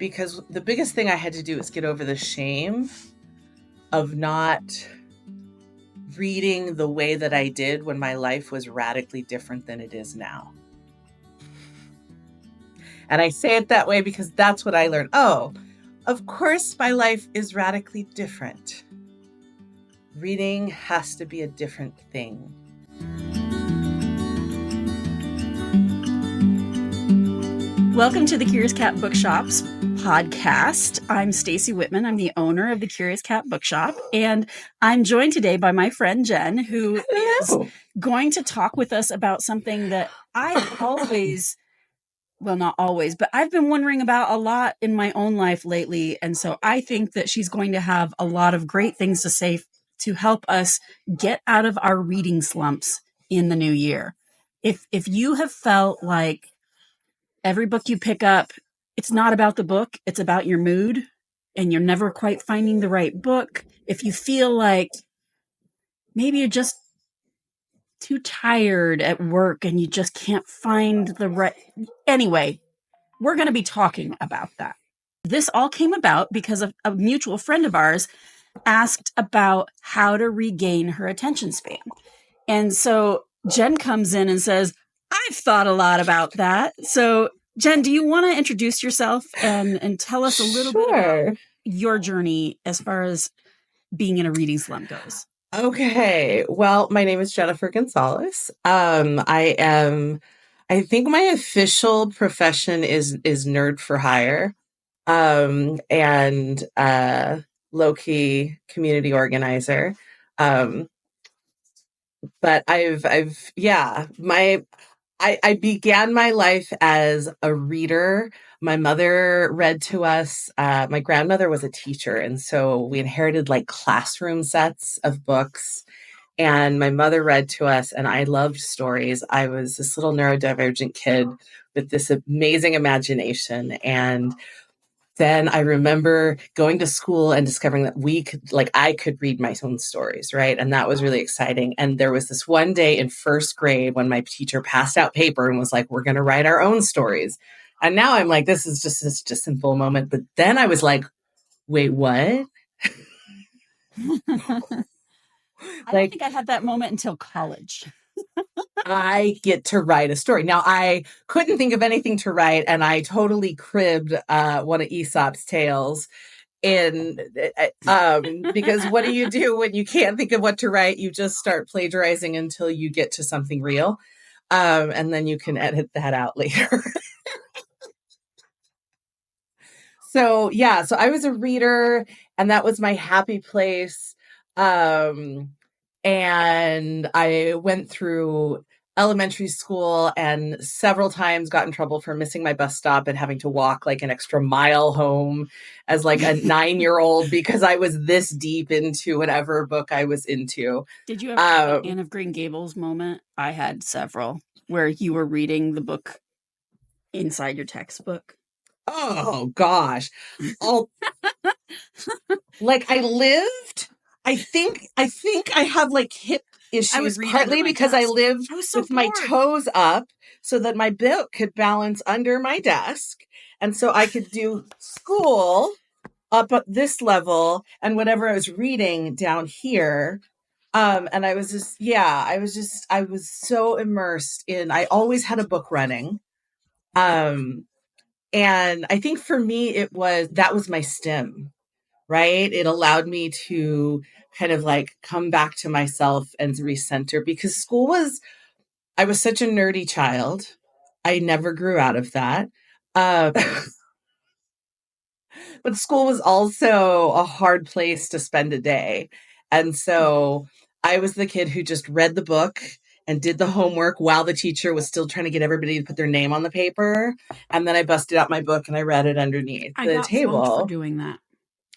because the biggest thing I had to do was get over the shame of not reading the way that I did when my life was radically different than it is now. And I say it that way because that's what I learned. Oh, of course my life is radically different. Reading has to be a different thing. Welcome to the Curious Cat Bookshop's podcast. I'm Stacy Whitman. I'm the owner of the Curious Cat Bookshop, and I'm joined today by my friend Jen, who is going to talk with us about something that I always, well, not always, but I've been wondering about a lot in my own life lately, and so I think that she's going to have a lot of great things to say to help us get out of our reading slumps in the new year. If you have felt like every book you pick up, it's not about the book, it's about your mood, and you're never quite finding the right book. If you feel like maybe you're just too tired at work and you just can't find the right... Anyway, we're going to be talking about that. This all came about because of a mutual friend of ours asked about how to regain her attention span. And so Jen comes in and says, I've thought a lot about that. So, Jen, do you want to introduce yourself and tell us a little bit about your journey as far as being in a reading slump goes? Okay. Well, my name is Jennifer Gonzalez. I think my official profession is nerd for hire, and low-key community organizer. But I began my life as a reader. My mother read to us. My grandmother was a teacher, and so we inherited like classroom sets of books. And my mother read to us, and I loved stories. I was this little neurodivergent kid with this amazing imagination. And then I remember going to school and discovering that I could read my own stories, right? And that was really exciting. And there was this one day in first grade when my teacher passed out paper and was like, we're going to write our own stories. And now I'm like, this is just a simple moment. But then I was like, wait, what? I don't think I had that moment until college. I get to write a story. Now, I couldn't think of anything to write, and I totally cribbed one of Aesop's tales. Because what do you do when you can't think of what to write? You just start plagiarizing until you get to something real, and then you can edit that out later. So I was a reader, and that was my happy place. And I went through elementary school and several times got in trouble for missing my bus stop and having to walk like an extra mile home as like a 9-year-old because I was this deep into whatever book I was into. Did you ever have an Anne of Green Gables moment? I had several where you were reading the book inside your textbook. Oh gosh. I think I have like hip issues partly because I lived with my toes up so that my book could balance under my desk. And so I could do school up at this level and whatever I was reading down here. And I was so immersed I always had a book running. And I think for me, that was my stim. Right? It allowed me to kind of like come back to myself and recenter because I was such a nerdy child. I never grew out of that. But school was also a hard place to spend a day. And so I was the kid who just read the book and did the homework while the teacher was still trying to get everybody to put their name on the paper. And then I busted out my book and I read it underneath the table. I got for doing that.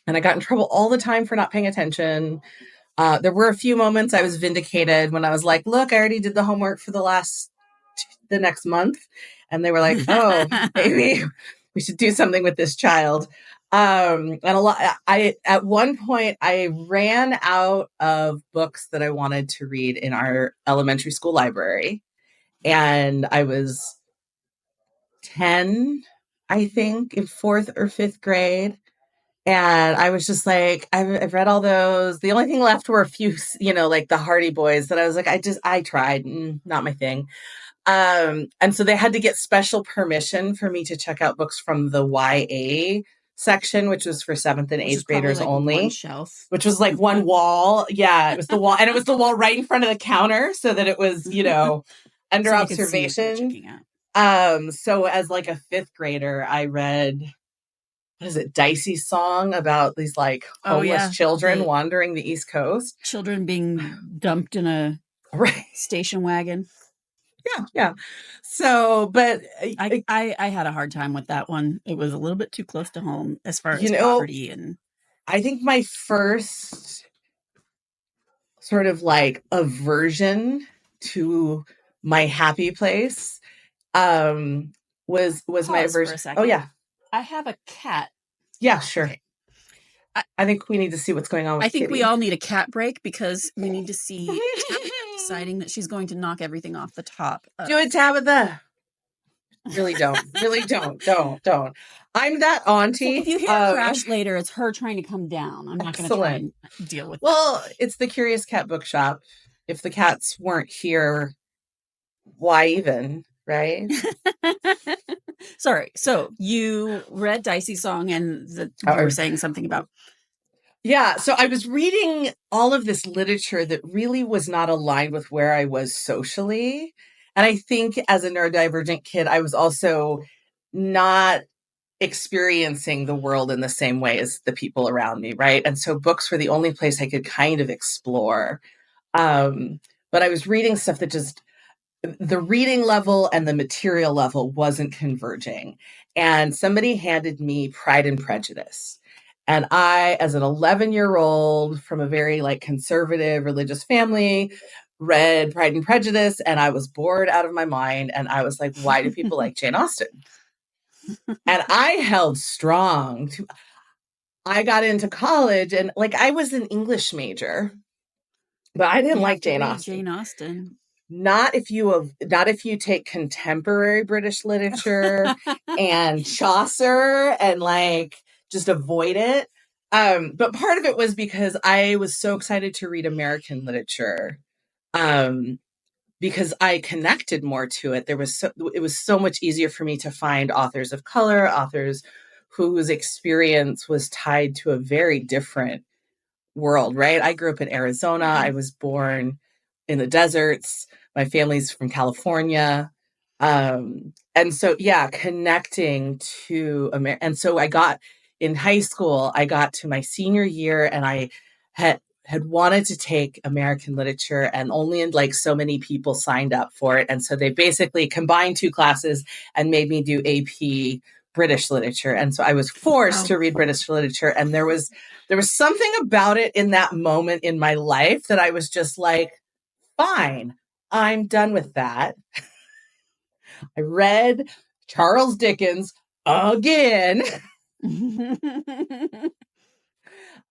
And I got in trouble all the time for not paying attention. There were a few moments I was vindicated when I was like, look, I already did the homework for the next month. And they were like, oh, maybe we should do something with this child. At one point I ran out of books that I wanted to read in our elementary school library. And I was 10 I think, in fourth or fifth grade. And I was just like, I've read all those. The only thing left were a few, like the Hardy Boys that I was like, I tried, not my thing. And so they had to get special permission for me to check out books from the YA section, which was for seventh and Which is eighth probably graders like one only, shelf. which was like one wall. Yeah, it was the wall. And it was the wall right in front of the counter so that it was, So under you could see what you were observation. checking out. So as like a fifth grader, I read, what is it, Dicey's song about these like homeless children wandering the East Coast. Children being dumped in a Right. station wagon. Yeah. So, but I had a hard time with that one. It was a little bit too close to home as far as poverty and. I think my first sort of like aversion to my happy place was my aversion. Oh yeah. I have a cat. Yeah, sure. Okay. I think we need to see what's going on with I think Kitty. we all need a cat break because we need to see deciding that she's going to knock everything off the top. Do it, Tabitha. Really don't. Really don't. I'm that auntie. So if you hear a crash later, it's her trying to come down. I'm not going to try and deal with that. It's the Curious Cat Bookshop. If the cats weren't here, why even, right? Sorry. So you read Dicey's song and you were saying something about. Yeah. So I was reading all of this literature that really was not aligned with where I was socially. And I think as a neurodivergent kid, I was also not experiencing the world in the same way as the people around me, right? And so books were the only place I could kind of explore. But I was reading stuff that just, the reading level and the material level wasn't converging. And somebody handed me Pride and Prejudice. And I, as an 11-year-old from a very like conservative religious family, read Pride and Prejudice, and I was bored out of my mind. And I was like, why do people like Jane Austen? And I held strong. I got into college and like I was an English major, but I didn't like Jane Austen. Not if you take contemporary British literature and Chaucer and like just avoid it. But part of it was because I was so excited to read American literature. Because I connected more to it. It was so much easier for me to find authors of color, authors whose experience was tied to a very different world, right? I grew up in Arizona. I was born in the deserts. My family's from California. And so, yeah, connecting to America. And so in high school, I got to my senior year and I had wanted to take American literature and only like so many people signed up for it. And so they basically combined two classes and made me do AP British literature. And so I was forced to read British literature. And there was something about it in that moment in my life that I was just like, fine, I'm done with that. I read Charles Dickens again.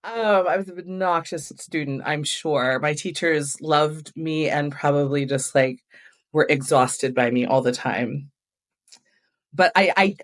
I was an obnoxious student, I'm sure. My teachers loved me and probably just like were exhausted by me all the time. But I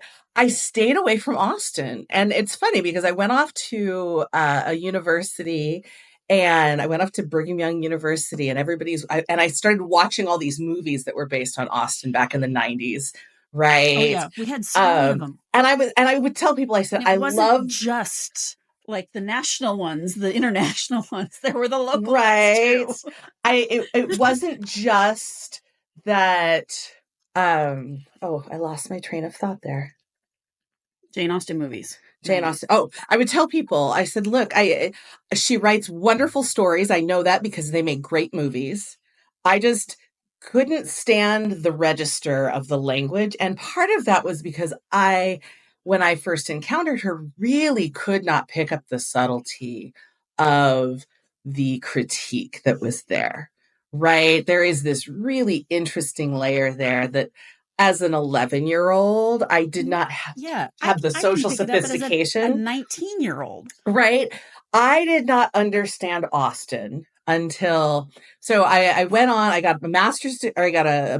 stayed away from Austen. And it's funny because I went off to a university and I went off to Brigham Young University and I started watching all these movies that were based on Austen back in the 90s. Right. Oh yeah. We had so many of them. And I would tell people, I said, I love just like the national ones, the international ones. There were the local ones too. It wasn't just that. I lost my train of thought there. Jane Austen movies. Jane Austen. Oh, I would tell people, I said, look, she writes wonderful stories. I know that because they make great movies. I just couldn't stand the register of the language. And part of that was because when I first encountered her, really could not pick up the subtlety of the critique that was there, right? There is this really interesting layer there that as an 11-year-old, I did not have the social sophistication. A 19-year-old. Right. I did not understand Austen until, so I went on, I got a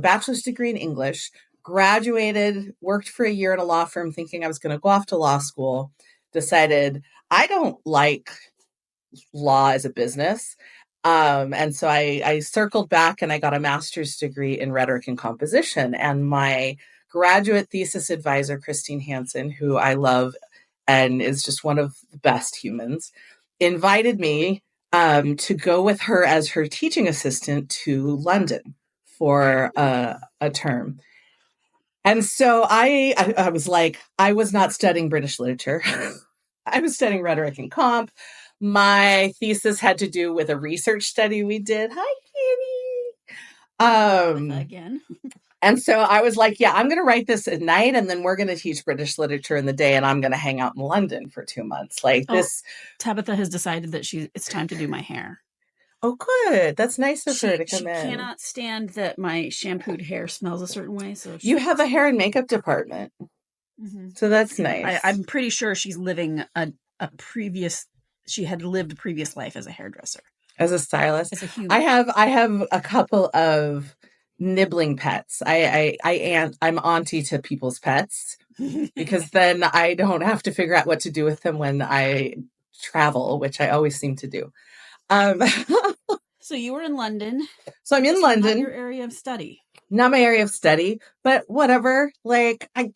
bachelor's degree in English, graduated, worked for a year at a law firm thinking I was going to go off to law school, decided I don't like law as a business. And so I circled back and I got a master's degree in rhetoric and composition. And my graduate thesis advisor, Christine Hansen, who I love and is just one of the best humans, invited me to go with her as her teaching assistant to London for a term. And so I was like, I was not studying British literature. I was studying rhetoric and comp. My thesis had to do with a research study we did. Hi, Kitty. Again. And so I was like, yeah, I'm going to write this at night and then we're going to teach British literature in the day and I'm going to hang out in London for 2 months. Like this. Tabitha has decided that it's time to do my hair. Oh, good. That's nice of her to come She in. cannot stand that my shampooed hair smells a certain way. So you have a hair and makeup department. Mm-hmm. So that's nice. I'm pretty sure she's living she had lived a previous life as a hairdresser. As a stylist. As a human. I have a couple of nibbling pets. I'm auntie to people's pets because then I don't have to figure out what to do with them when I travel, which I always seem to do. So you were in London. So I'm in London. Not your area of study. Not my area of study, but whatever. Like I'm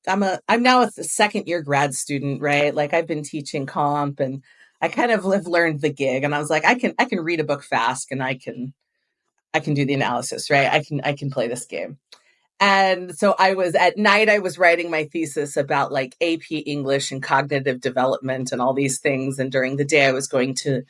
now a second year grad student, right? Like I've been teaching comp and I kind of have learned the gig and I was like, I can read a book fast and I can do the analysis, right? I can play this game. And so at night, I was writing my thesis about like AP English and cognitive development and all these things. And during the day, I was going to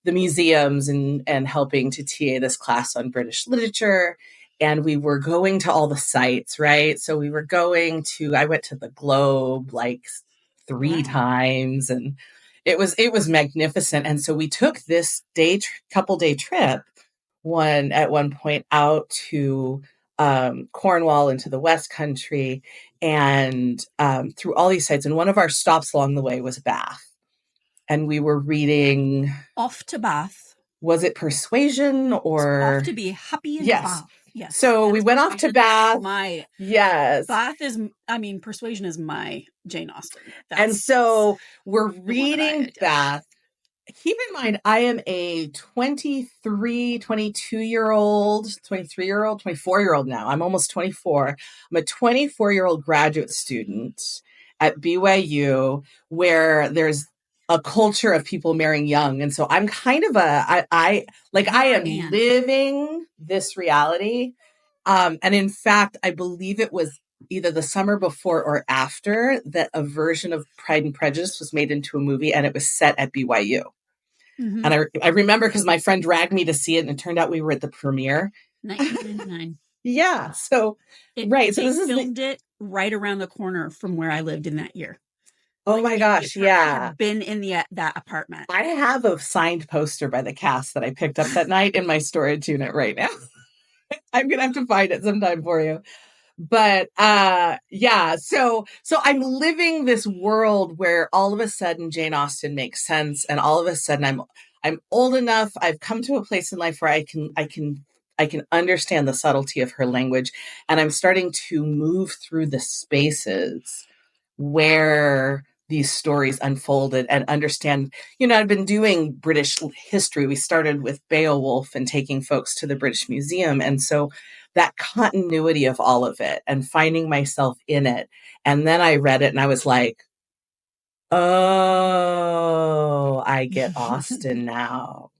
the museums and helping to TA this class on British literature. And we were going to all the sites, right? So I went to the Globe like 3 times and it was magnificent. And so we took this couple day trip at one point out to Cornwall into the West Country and through all these sites. And one of our stops along the way was Bath. And we were reading... Off to Bath. Was it Persuasion or... Off to be happy in Bath. Yes. So we went off to Bath. Yes. Bath Persuasion is my Jane Austen. And so we're reading Bath. Keep in mind, I am a 23, 22-year-old, 23-year-old, 24-year-old now. I'm almost 24. I'm a 24-year-old graduate student at BYU where there's a culture of people marrying young. And so I'm kind of I am living this reality. And in fact, I believe it was either the summer before or after that a version of Pride and Prejudice was made into a movie and it was set at BYU. Mm-hmm. And I remember because my friend dragged me to see it and it turned out we were at the premiere. 1999. Yeah. So, So they filmed it right around the corner from where I lived in that year. Oh my gosh. Yeah. I've been in that apartment. I have a signed poster by the cast that I picked up that night in my storage unit right now. I'm going to have to find it sometime for you. But so I'm living this world where all of a sudden Jane Austen makes sense, and all of a sudden I'm old enough. I've come to a place in life where I can understand the subtlety of her language, and I'm starting to move through the spaces where these stories unfolded and understand. I've been doing British history. We started with Beowulf and taking folks to the British Museum, and so that continuity of all of it and finding myself in it. And then I read it and I was like, oh, I get Austen now.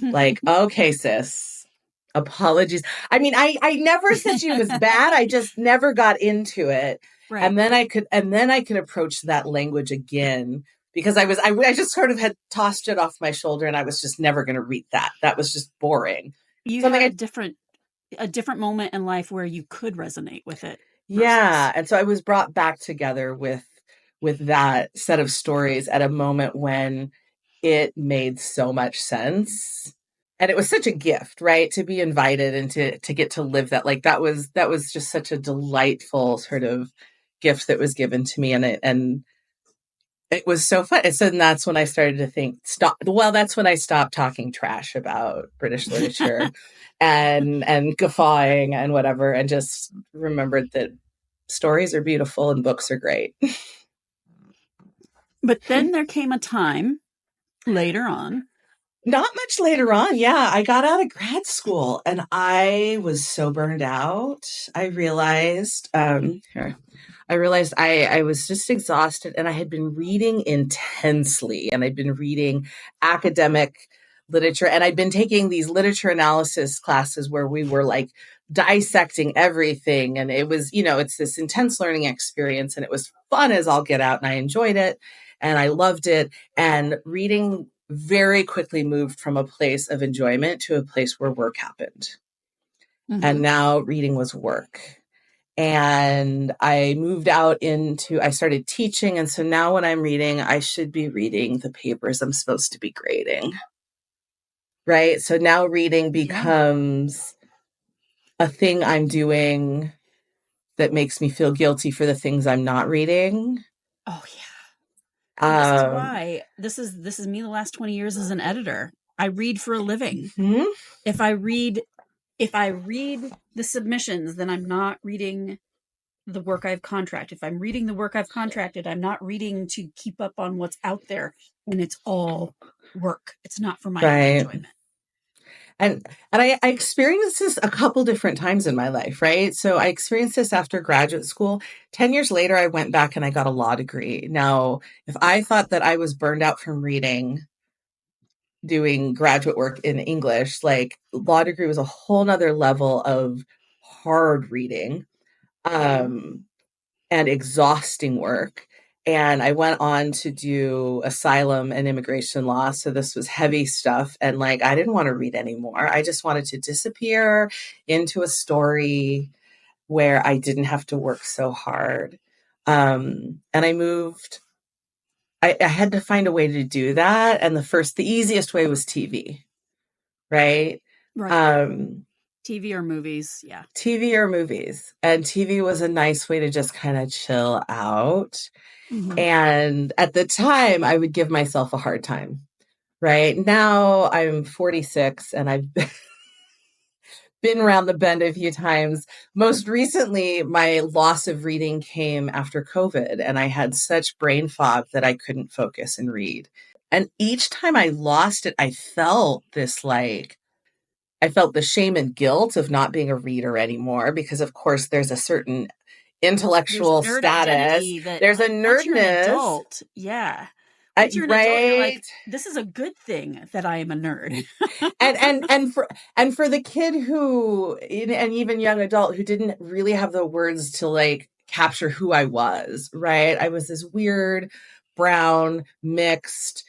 Like, okay, sis, apologies. I mean, I never said she was bad. I just never got into it. Right. And then I could approach that language again because I just sort of had tossed it off my shoulder and I was just never going to read that. That was just boring. You had a different moment in life where you could resonate with it. Yeah. And so I was brought back together with that set of stories at a moment when it made so much sense. And it was such a gift, right? To be invited and to get to live that. Like that was just such a delightful sort of gift that was given to me. And It was so fun. So that's when I started to think, stop. Well, that's when I stopped talking trash about British literature and guffawing and whatever, and just remembered that stories are beautiful and books are great. But then there came a time later on. Not much later on. Yeah, I got out of grad school and I was so burned out. I realized, here, I realized I was just exhausted and I had been reading intensely and I'd been reading academic literature and I'd been taking these literature analysis classes where we were like dissecting everything. And it was, it's this intense learning experience and it was fun as all get out and I enjoyed it and I loved it. And reading very quickly moved from a place of enjoyment to a place where work happened. And now reading was work. And I moved out I started teaching. And so now when I'm reading, I should be reading the papers I'm supposed to be grading. Right. So now reading becomes a thing I'm doing that makes me feel guilty for the things I'm not reading. Oh yeah. Well, this is why this is me the last 20 years as an editor. I read for a living. Mm-hmm. If I read the submissions, then I'm not reading the work I've contracted. If I'm reading the work I've contracted, I'm not reading to keep up on what's out there, and it's all work. It's not for my own enjoyment. And I experienced this a couple different times in my life, right? So I experienced this after graduate school. 10 years later, I went back and I got a law degree. Now, if I thought that I was burned out from reading, doing graduate work in English, like law degree was a whole nother level of hard reading and exhausting work. And I went on to do asylum and immigration law. So this was heavy stuff. And like, I didn't want to read anymore. I just wanted to disappear into a story where I didn't have to work so hard. And I moved, I had to find a way to do that. And the easiest way was TV, right? TV or movies. Yeah. TV or movies. And TV was a nice way to just kind of chill out. And at the time, I would give myself a hard time. Right now, I'm 46 and I've been around the bend a few times. Most recently, my loss of reading came after COVID, and I had such brain fog that I couldn't focus and read. And each time I lost it, I felt I felt the shame and guilt of not being a reader anymore, because of course there's a certain intellectual status. There's a nerdness. Once you're an adult, yeah. Once you're an adult, you're like, this is a good thing that I am a nerd. and for the kid who, and even young adult who didn't really have the words to like capture who I was, right? I was this weird, brown, mixed.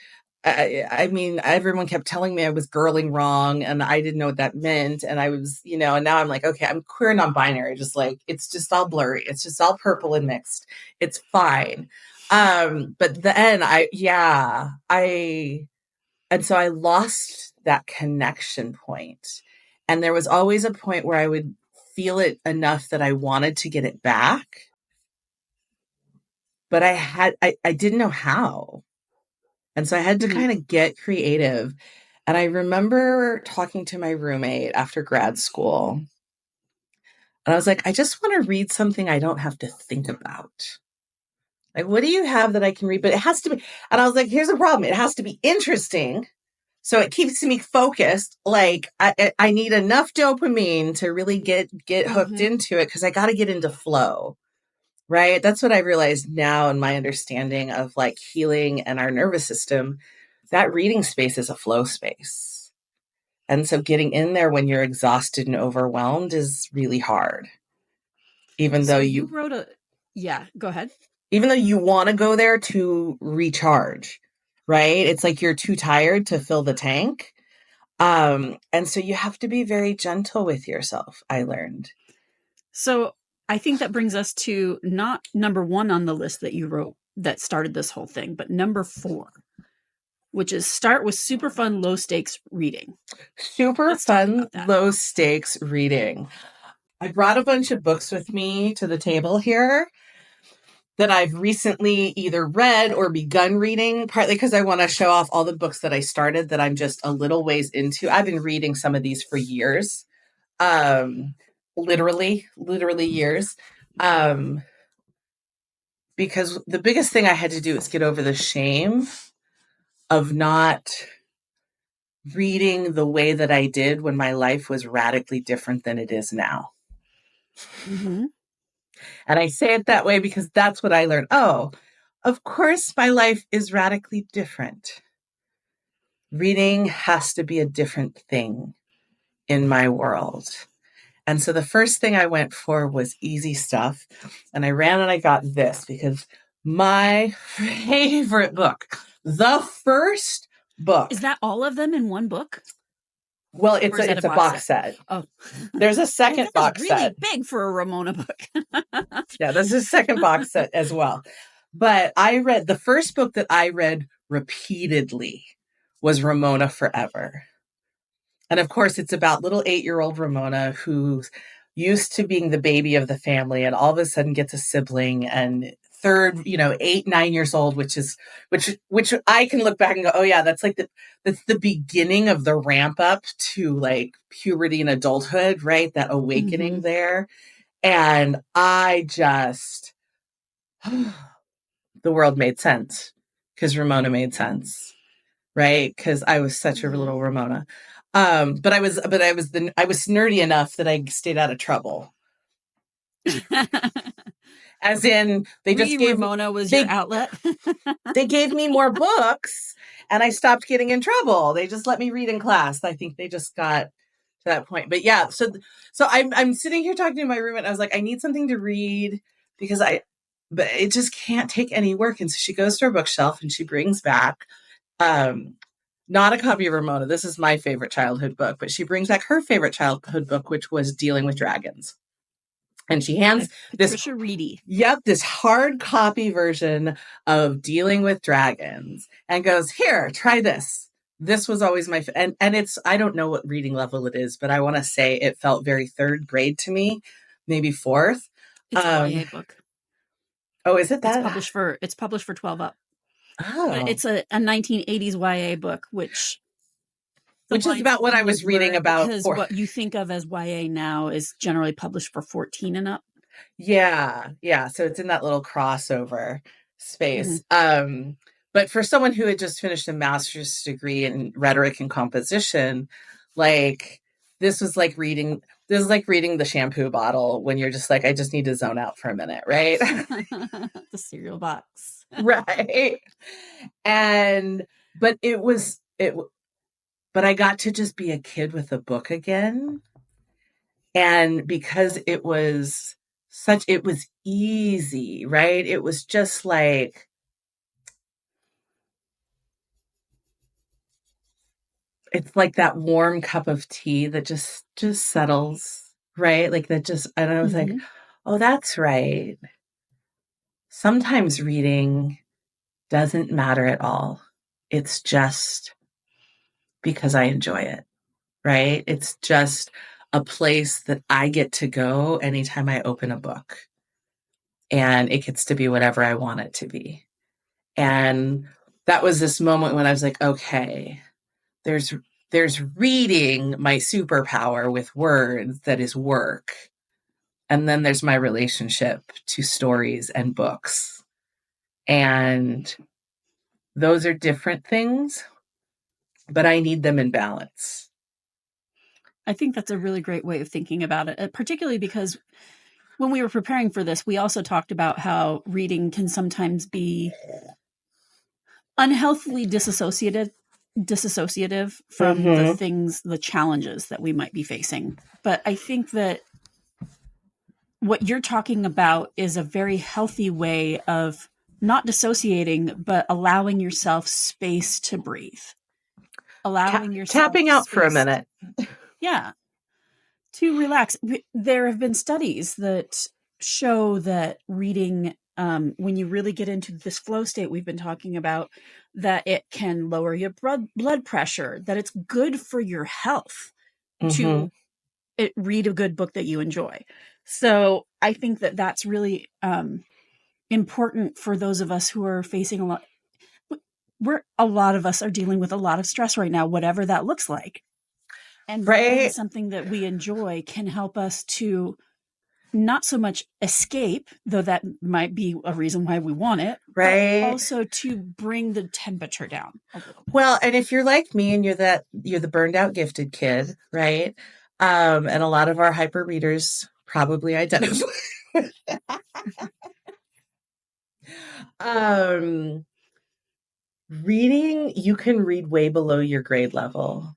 I mean, everyone kept telling me I was girling wrong and I didn't know what that meant. And I was, and now I'm like, okay, I'm queer non-binary. Just like, it's just all blurry. It's just all purple and mixed. It's fine. But then and so I lost that connection point. And there was always a point where I would feel it enough that I wanted to get it back. But I didn't know how. And so I had to kind of get creative. And I remember talking to my roommate after grad school. And I was like, I just want to read something I don't have to think about. Like, what do you have that I can read? But it has to be. And I was like, here's the problem. It has to be interesting. So it keeps me focused. Like I need enough dopamine to really get hooked into it, because I got to get into flow. Right. That's what I realized now in my understanding of like healing and our nervous system. That reading space is a flow space. And so getting in there when you're exhausted and overwhelmed is really hard. Even though you wrote go ahead. Even though you want to go there to recharge, right? It's like you're too tired to fill the tank. And so you have to be very gentle with yourself, I learned. So I think that brings us to not number 1 on the list that you wrote that started this whole thing, but number 4, which is start with super fun, low stakes reading. Low stakes reading. I brought a bunch of books with me to the table here. that I've recently either read or begun reading, partly because I want to show off all the books that I started that I'm just a little ways into. I've been reading some of these for years, um, literally years. Um, because the biggest thing I had to do is get over the shame of not reading the way that I did when my life was radically different than it is now. Mm-hmm. And I say it that way because that's what I learned. Oh, of course, my life is radically different. Reading has to be a different thing in my world. And so the first thing I went for was easy stuff. And I ran and I got this because my favorite book, the first book. Is that all of them in one book? Well, Or is that it's a box set. Oh, There's a well, second that is box really set. big for a Ramona book. Yeah, there's a second box set as well. But I read the first book that I read repeatedly was Ramona Forever. And of course, it's about little 8-year-old Ramona who's used to being the baby of the family and all of a sudden gets a sibling and third, 8, 9 years old, which I can look back and go, oh yeah, that's the beginning of the ramp up to like puberty and adulthood, right? That awakening Mm-hmm. there. And I just, the world made sense because Ramona made sense, right? Because I was such a little Ramona. But I was nerdy enough that I stayed out of trouble. As in, Ramona was your outlet. They gave me more books, and I stopped getting in trouble. They just let me read in class. I think they just got to that point. But yeah, so I'm sitting here talking to my roommate. And I was like, I need something to read because but it just can't take any work. And so she goes to her bookshelf and she brings back not a copy of Ramona. This is my favorite childhood book, but she brings back her favorite childhood book, which was Dealing with Dragons. And she hands Patricia Reedy. Yep, this hard copy version of Dealing with Dragons and goes, here, try this. This was always my, and it's, I don't know what reading level it is, but I want to say it felt very third grade to me, maybe fourth. It's a YA book. Oh, is it that? It's published for 12 up. Oh. But it's a 1980s YA book, which is about what I was reading about. Because what you think of as YA now is generally published for 14 and up. Yeah. So it's in that little crossover space. Mm-hmm. But for someone who had just finished a master's degree in rhetoric and composition, like this was like reading the shampoo bottle when you're just like, I just need to zone out for a minute, right? The cereal box. Right. But I got to just be a kid with a book again. And because it was easy, right? It was just like, it's like that warm cup of tea that just settles, right? Like that just, and I was like, oh, that's right. Sometimes reading doesn't matter at all. It's just because I enjoy it, right? It's just a place that I get to go anytime I open a book. And it gets to be whatever I want it to be. And that was this moment when I was like, okay, there's reading, my superpower with words that is work. And then there's my relationship to stories and books. And those are different things, but I need them in balance. I think that's a really great way of thinking about it, particularly because when we were preparing for this, we also talked about how reading can sometimes be unhealthily disassociative from the challenges that we might be facing. But I think that what you're talking about is a very healthy way of not dissociating, but allowing yourself space to breathe. Allowing yourself tapping out for a minute. Yeah. To relax. There have been studies that show that reading, when you really get into this flow state we've been talking about, that it can lower your blood pressure, that it's good for your health to read a good book that you enjoy. So I think that that's really important for those of us who are facing a lot of us are dealing with a lot of stress right now, whatever that looks like. And reading Right. something that we enjoy can help us to not so much escape, though that might be a reason why we want it, but Right. also to bring the temperature down a little bit. Well, and if you're like me and you're the burned out gifted kid, right? And a lot of our hyper readers probably identify with that. Um, Reading, you can read way below your grade level.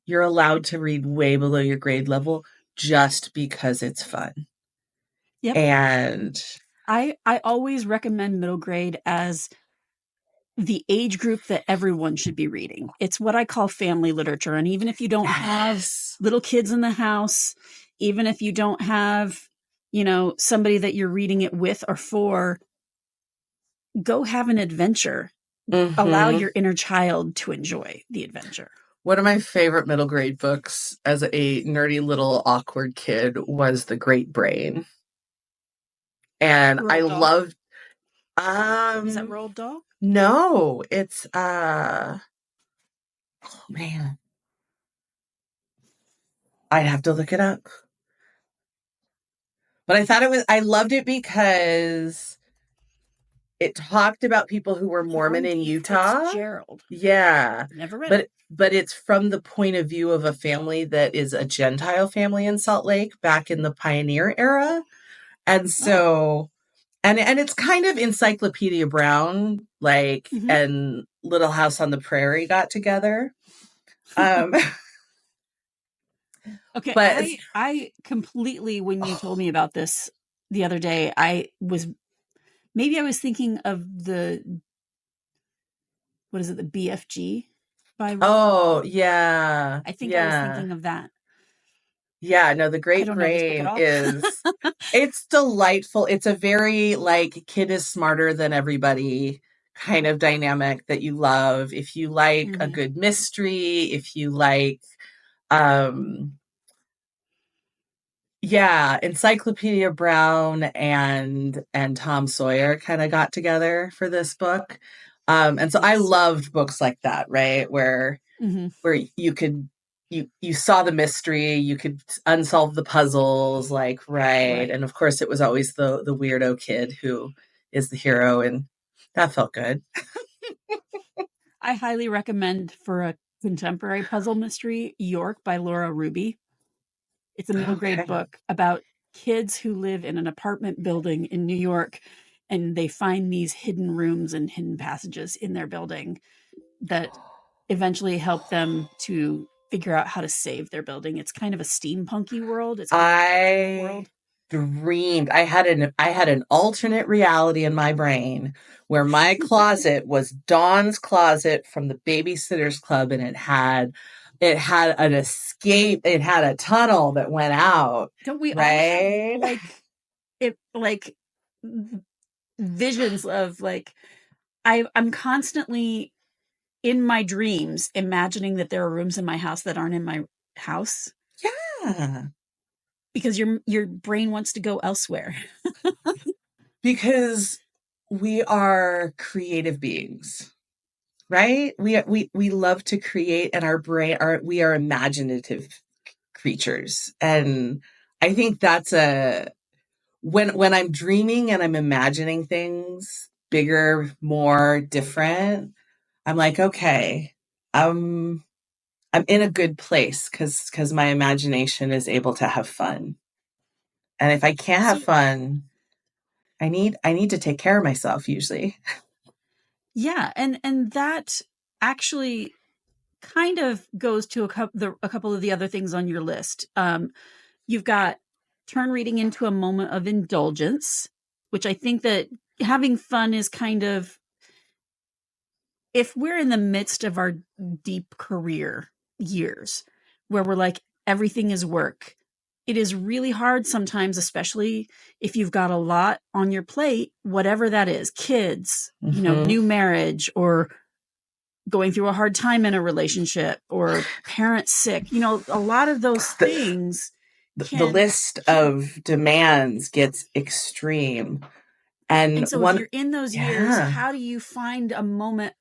You're allowed to read way below your grade level just because it's fun. Yep. And I always recommend middle grade as the age group that everyone should be reading. It's what I call family literature. And even if you don't have yes. little kids in the house, even if you don't have, somebody that you're reading it with or for, go have an adventure. Allow Mm-hmm. your inner child to enjoy the adventure. One of my favorite middle grade books as a nerdy little awkward kid was The Great Brain. And I Roald Dahl. loved Is that Roald Dahl? no, it's oh man. I'd have to look it up. But I loved it because it talked about people who were Mormon in Dorothy Utah. Fitzgerald. Yeah. Never read it. But it's from the point of view of a family that is a Gentile family in Salt Lake back in the pioneer era. And so and it's kind of Encyclopedia Brown, like, and Little House on the Prairie got together. Okay, But I completely, when you told me about this the other day, I was thinking of what is it, the BFG by Roald oh Dahl. yeah, I think I was thinking of that. Yeah, no, The I Great don't know this book at Brain all. it's delightful. It's a very like kid is smarter than everybody kind of dynamic that you love. If you like a good mystery, if you like um yeah, Encyclopedia Brown and Tom Sawyer kind of got together for this book. And so I Yes. loved books like that, right? Where you could you saw the mystery, you could unsolve the puzzles, like right. And of course it was always the weirdo kid who is the hero, and that felt good. I highly recommend for a contemporary puzzle mystery, York by Laura Ruby. It's a middle grade book about kids who live in an apartment building in New York, and they find these hidden rooms and hidden passages in their building that eventually help them to figure out how to save their building. It's kind of a steampunky world. It's kind of a world. Dreamed I had an alternate reality in my brain where my closet was Dawn's closet from the Babysitters Club, and it had an escape, it had a tunnel that went out. Don't we right? all have like visions of like I'm constantly in my dreams imagining that there are rooms in my house that aren't in my house. Yeah. Because your brain wants to go elsewhere. Because we are creative beings, right? We love to create, and we are imaginative creatures. And I think that's when I'm dreaming and I'm imagining things bigger, more different, I'm like, okay, I'm in a good place because my imagination is able to have fun. And if I can't have fun, I need to take care of myself usually. Yeah, and that actually kind of goes to a couple of the other things on your list. You've got turn reading into a moment of indulgence, which I think that having fun is kind of, if we're in the midst of our deep career years where we're like everything is work, it is really hard sometimes, especially if you've got a lot on your plate, whatever that is, kids, new marriage, or going through a hard time in a relationship, or parents sick, a lot of those things the list of demands gets extreme. And so if you're in those years, how do you find a moment?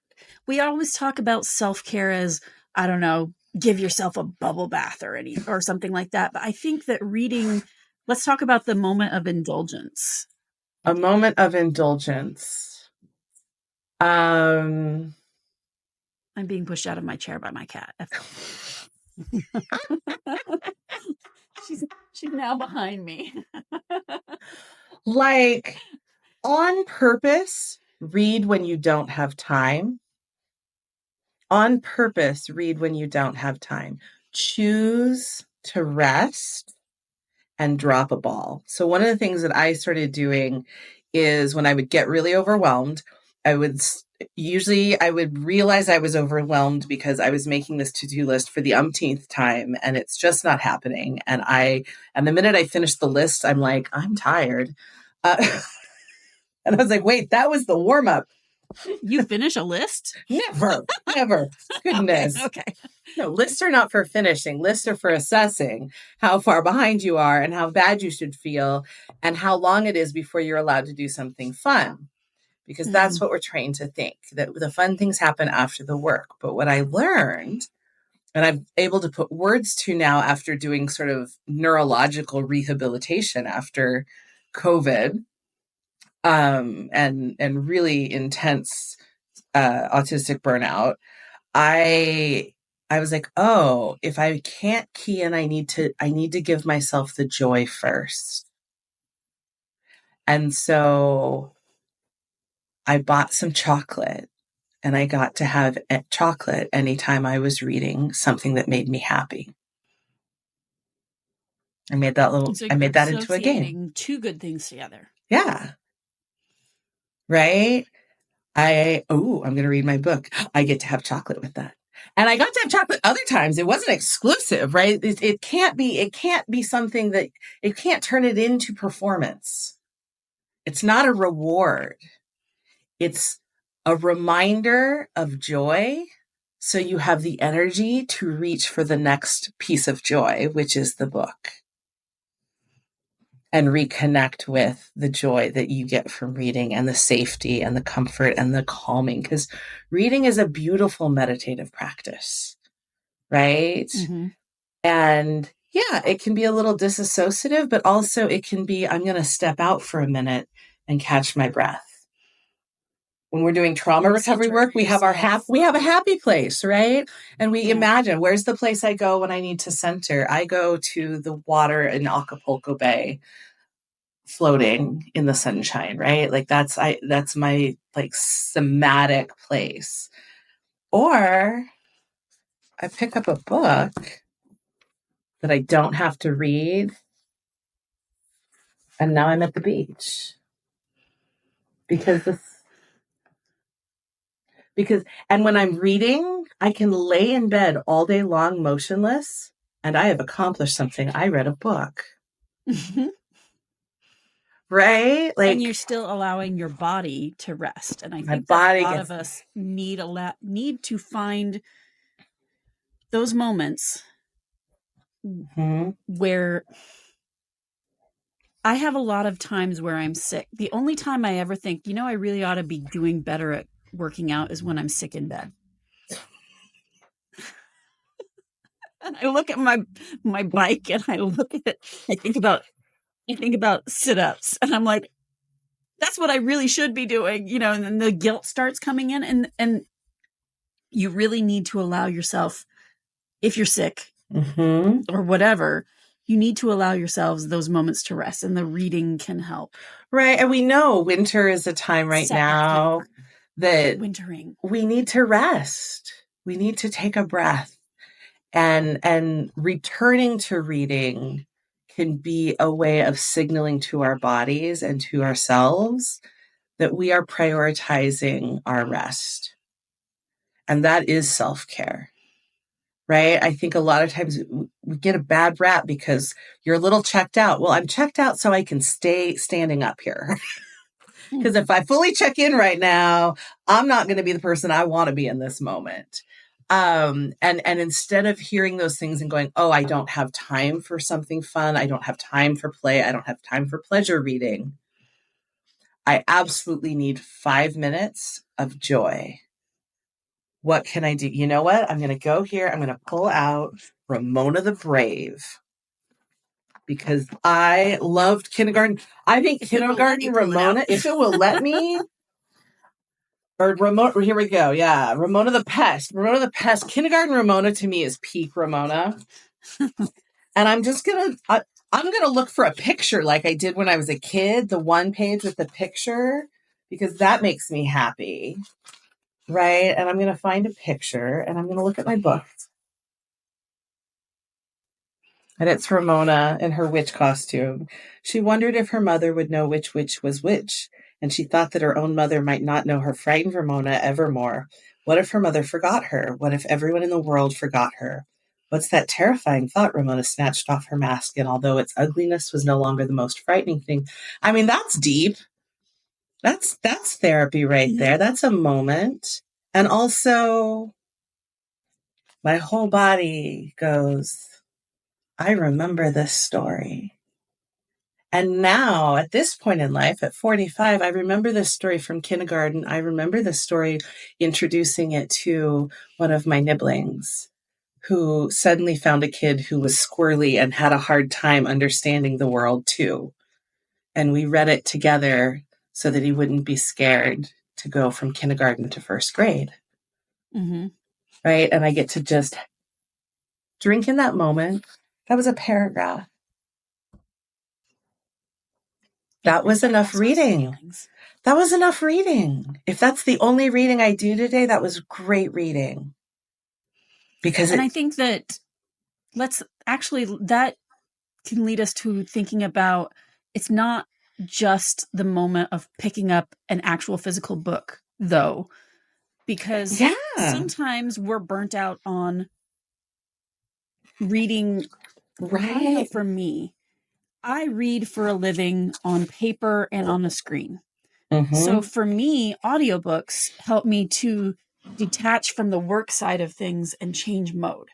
We always talk about self-care as, I don't know, give yourself a bubble bath or something like that. But I think that reading, let's talk about the moment of indulgence. A moment of indulgence. I'm being pushed out of my chair by my cat. She's now behind me. Like, on purpose, read when you don't have time. On purpose, read when you don't have time. Choose to rest and drop a ball. So one of the things that I started doing is when I would get really overwhelmed, I would realize I was overwhelmed because I was making this to-do list for the umpteenth time and it's just not happening. And the minute I finished the list, I'm like, I'm tired. And I was like, wait, that was the warm-up. You finish a list? Never. Goodness. Okay. No, lists are not for finishing. Lists are for assessing how far behind you are and how bad you should feel and how long it is before you're allowed to do something fun. Because that's what we're trained to think, that the fun things happen after the work. But what I learned, and I'm able to put words to now after doing sort of neurological rehabilitation after COVID, and really intense autistic burnout, I was like, oh, if I can't key in, I need to give myself the joy first. And so I bought some chocolate and I got to have chocolate anytime I was reading something that made me happy. I made that into a game. Two good things together. Yeah. Right? I'm going to read my book. I get to have chocolate with that. And I got to have chocolate other times. It wasn't exclusive, right? It can't be something that, it can't turn it into performance. It's not a reward. It's a reminder of joy. So you have the energy to reach for the next piece of joy, which is the book. And reconnect with the joy that you get from reading and the safety and the comfort and the calming. Because reading is a beautiful meditative practice, right? Mm-hmm. And yeah, it can be a little disassociative, but also it can be, I'm going to step out for a minute and catch my breath. When we're doing trauma recovery work, we have a happy place, right? And we imagine, where's the place I go when I need to center? I go to the water in Acapulco Bay, floating in the sunshine, right? Like that's my like somatic place. Or I pick up a book that I don't have to read, and now I'm at the beach. And when I'm reading, I can lay in bed all day long motionless, and I have accomplished something. I read a book. Right? Like, and you're still allowing your body to rest. And I think that a lot of us need to find those moments where I have a lot of times where I'm sick. The only time I ever think, I really ought to be doing better at working out is when I'm sick in bed. And I look at my bike and I look at it. I think about sit-ups and I'm like, that's what I really should be doing, and then the guilt starts coming in and you really need to allow yourself, if you're sick or whatever, you need to allow yourselves those moments to rest, and the reading can help. Right. And we know winter is a time right now that we need to rest. We need to take a breath, and returning to reading can be a way of signaling to our bodies and to ourselves that we are prioritizing our rest. And that is self-care, right? I think a lot of times we get a bad rap because you're a little checked out. Well, I'm checked out so I can stay standing up here. Because if I fully check in right now, I'm not going to be the person I want to be in this moment. And instead of hearing those things and going, oh, I don't have time for something fun. I don't have time for play. I don't have time for pleasure reading. I absolutely need 5 minutes of joy. What can I do? You know what? I'm going to go here. I'm going to pull out Ramona the Brave because I loved kindergarten. I think kindergarten Ramona, if it will let me, or Ramona, here we go. Yeah. Ramona the Pest. Ramona the Pest. Kindergarten Ramona to me is peak Ramona. And I'm just going to, I'm going to look for a picture like I did when I was a kid, the one page with the picture, because that makes me happy. Right. And I'm going to find a picture and I'm going to look at my book. And it's Ramona in her witch costume. She wondered if her mother would know which witch was which, and she thought that her own mother might not know her frightened Ramona evermore. What if her mother forgot her? What if everyone in the world forgot her? What's that terrifying thought? Ramona snatched off her mask, and although its ugliness was no longer the most frightening thing, I mean, that's deep. That's therapy right there. That's a moment. And also, my whole body goes, I remember this story. And now, at this point in life, at 45, I remember this story from kindergarten. I remember this story introducing it to one of my nibblings who suddenly found a kid who was squirrely and had a hard time understanding the world too. And we read it together so that he wouldn't be scared to go from kindergarten to first grade. Mm-hmm. Right. And I get to just drink in that moment. That was a paragraph. That was enough reading. That was enough reading. If that's the only reading I do today, that was great reading. And I think that that can lead us to thinking about it's not just the moment of picking up an actual physical book, though, because sometimes we're burnt out on reading. Right. For me, I read for a living on paper and on a screen. Mm-hmm. So for me, audiobooks help me to detach from the work side of things and change mode.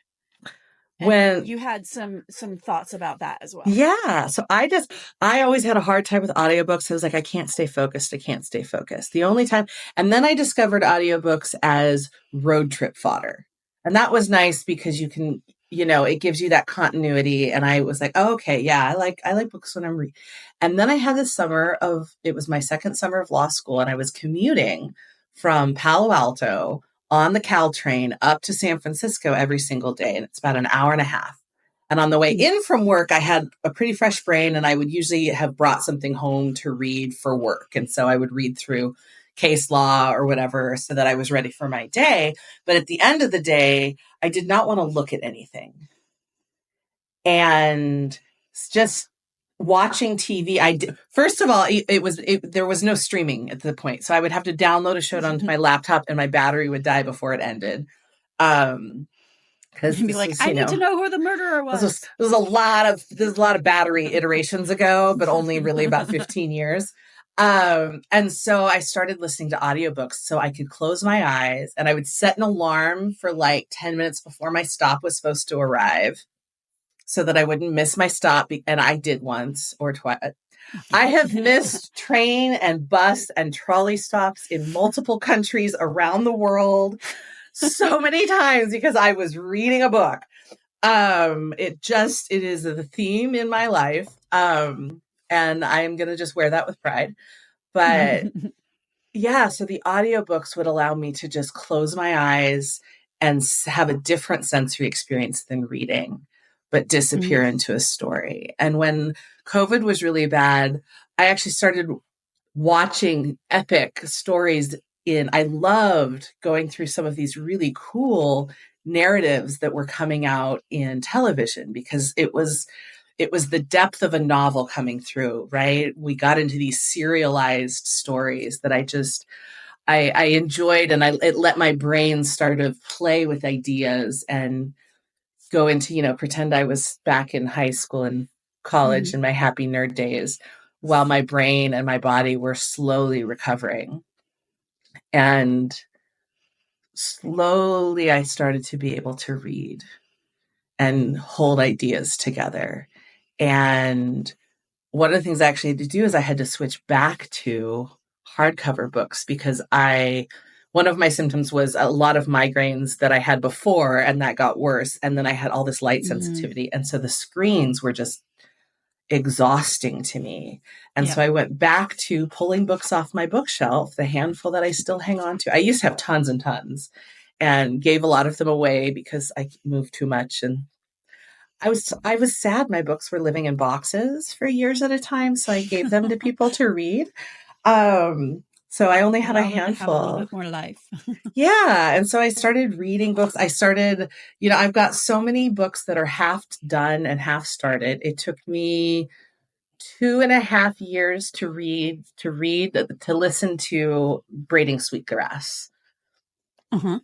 When you had some thoughts about that as well. Yeah. So I always had a hard time with audiobooks. I was like, I can't stay focused. The only time. And then I discovered audiobooks as road trip fodder. And that was nice because you can, it gives you that continuity. And I was like, oh, okay, yeah, I like books when I'm reading. And then I had this it was my second summer of law school, and I was commuting from Palo Alto on the Caltrain up to San Francisco every single day. And it's about an hour and a half. And on the way in from work, I had a pretty fresh brain, and I would usually have brought something home to read for work. And so I would read through case law or whatever so that I was ready for my day. But at the end of the day, I did not want to look at anything. And just watching TV, first of all, there was no streaming at the point. So I would have to download a show onto my laptop and my battery would die before it ended. Because be like, I need to know who the murderer was. There's a lot of battery iterations ago, but only really about 15 years. And so I started listening to audiobooks so I could close my eyes, and I would set an alarm for like 10 minutes before my stop was supposed to arrive so that I wouldn't miss my stop. And I did once or twice. I have missed train and bus and trolley stops in multiple countries around the world so many times because I was reading a book. It is the theme in my life. And I'm going to just wear that with pride. But yeah, so the audiobooks would allow me to just close my eyes and have a different sensory experience than reading, but disappear into a story. And when COVID was really bad, I actually started watching epic stories I loved going through some of these really cool narratives that were coming out in television because it was the depth of a novel coming through, right? We got into these serialized stories that I enjoyed, and it let my brain start to play with ideas and go into, pretend I was back in high school and college in my happy nerd days while my brain and my body were slowly recovering. And slowly I started to be able to read and hold ideas together. And one of the things I actually had to do is I had to switch back to hardcover books because one of my symptoms was a lot of migraines that I had before, and that got worse. And then I had all this light Mm, sensitivity. And so the screens were just exhausting to me. And yeah. so I went back to pulling books off my bookshelf, the handful that I still hang on to. I used to have tons and tons and gave a lot of them away because I moved too much. And I was sad my books were living in boxes for years at a time, so I gave them to people to read. So I only have a Allow them to have a little handful. bit more life. Yeah. And so I started reading books. I've got so many books that are half done and half started. It took me 2.5 years to listen to Braiding Sweetgrass. Uh-huh.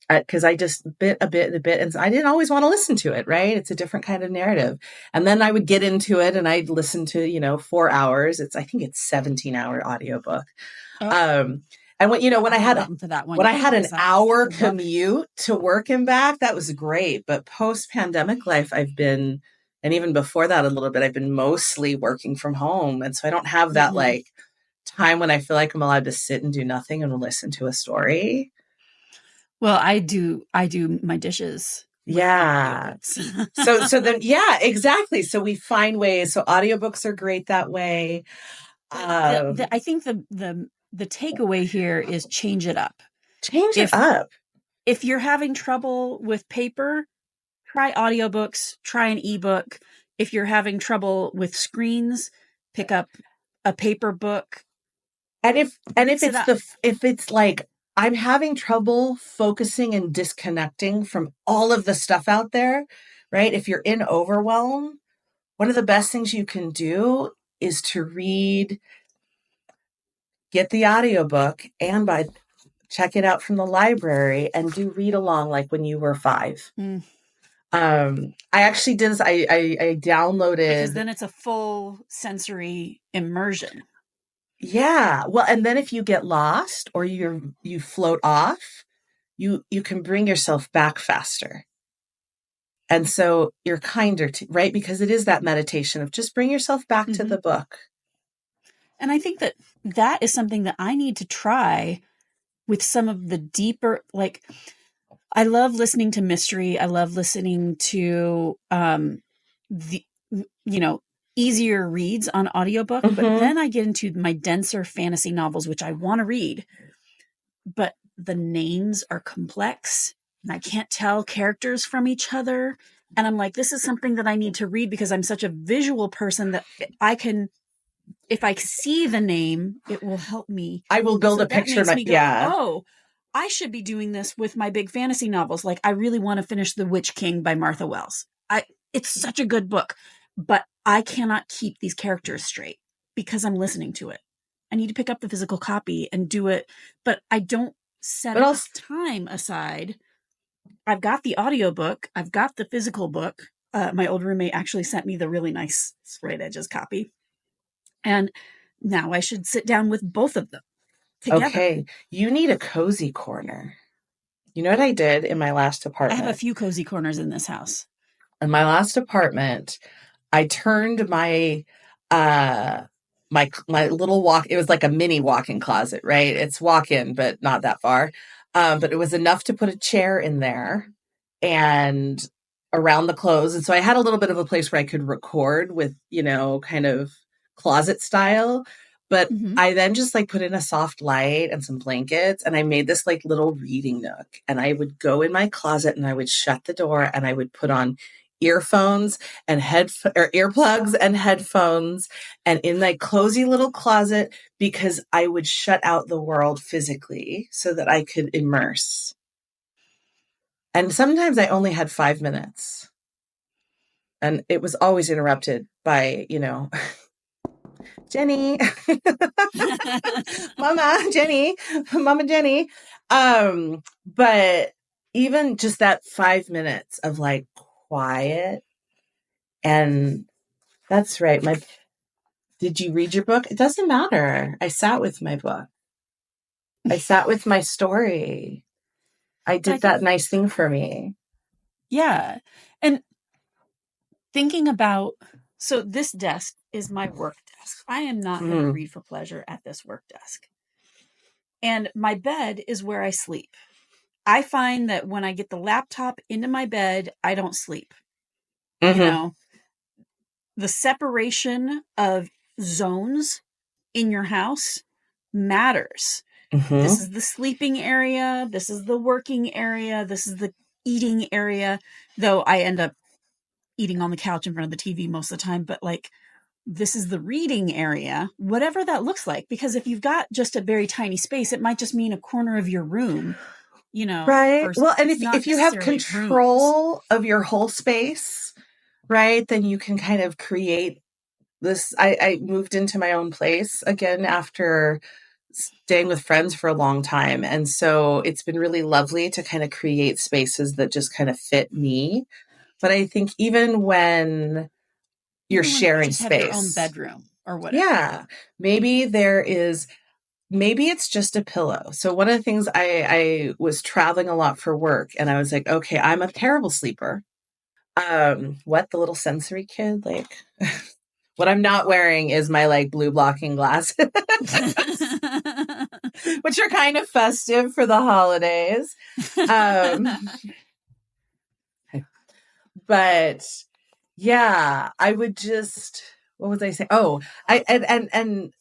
Because I just bit a bit and a bit, and I didn't always want to listen to it, right? It's a different kind of narrative. And then I would get into it and I'd listen to, 4 hours. I think it's 17-hour audiobook. Oh, Um, and when I I haven't had gotten to that one when I yet. had an Is that a hour good book? commute to work and back, that was great. But post-pandemic life, and even before that a little bit, I've been mostly working from home. And so I don't have that Hmm. like time when I feel like I'm allowed to sit and do nothing and listen to a story. Well, I do my dishes with Yeah. audiobooks. So then, yeah, exactly. So we find ways. So audiobooks are great that way. I think the takeaway here is change it up. Change it If up. if you're having trouble with paper, try audiobooks, try an ebook. If you're having trouble with screens, pick up a paper book, And if mix it it's up. if it's like I'm having trouble focusing and disconnecting from all of the stuff out there, right? If you're in overwhelm, one of the best things you can do is to get the audiobook and check it out from the library and do read along like when you were 5. Mm. I actually did this. I Because downloaded. then it's a full sensory immersion. Yeah. Well, and then if you get lost or you float off, you can bring yourself back faster. And so you're kinder to, right? Because it is that meditation of just bring yourself back to Hmm. the book. And I think that is something that I need to try with some of the deeper, like, I love listening to mystery. I love listening to the easier reads on audiobook, but Hmm. then I get into my denser fantasy novels, which I want to read, but the names are complex and I can't tell characters from each other. And I'm like, this is something that I need to read because I'm such a visual person that I can, if I see the name, it will help me. I will build So a that picture. makes me go, Yeah. oh, I should be doing this with my big fantasy novels. Like, I really want to finish The Witch King by Martha Wells. It's such a good book, but I cannot keep these characters straight because I'm listening to it. I need to pick up the physical copy and do it, but I don't set But enough also, time aside. I've got the audiobook, I've got the physical book. My old roommate actually sent me the really nice Sprayed Edges copy. And now I should sit down with both of them together. okay, you need a cozy corner. You know what I did in my last I have a apartment? few cozy corners in this house. In my last apartment, I turned uh my little walk, it was like a mini walk-in closet, right? It's walk-in, but not that far. But it was enough to put a chair in there and around the clothes. And so I had a little bit of a place where I could record with, kind of closet style. But Mm-hmm. I then just like put in a soft light and some blankets and I made this like little reading nook. And I would go in my closet and I would shut the door and I would put on earphones and earplugs and headphones and in my cozy little closet because I would shut out the world physically so that I could immerse. And sometimes I only had 5 minutes and it was always interrupted by, Jenny, Mama, Jenny, Mama Jenny. But even just that 5 minutes of like quiet, and that's right. Did you read your book? It doesn't matter. I sat with my book. I sat with my story. I But I did think, that nice thing for me. yeah. And thinking about, so this desk is my work desk. I am not going to Mm. read for pleasure at this work desk. And my bed is where I sleep. I find that when I get the laptop into my bed, I don't sleep. You Mm-hmm. know, the separation of zones in your house matters. This Mm-hmm. is the sleeping area. This is the working area. This is the eating area. Though I end up eating on the couch in front of the TV most of the time, but like this is the reading area, whatever that looks like. Because if you've got just a very tiny space, it might just mean a corner of your room, Right. first, Well, and it's not if you have necessarily rooms. control of your whole space, right, then you can kind of create this. I moved into my own place again after staying with friends for a long time. And so it's been really lovely to kind of create spaces that just kind of fit me. But I think even when you're Even when you sharing just have your own space, bedroom or whatever. yeah, maybe maybe it's just a pillow. So one of the things I was traveling a lot for work and I was like, okay, I'm a terrible sleeper. What the little sensory kid? Like what I'm not wearing is my like blue blocking glasses, which are kind of festive for the holidays. Um, but yeah, I would just what was I saying? Oh, I and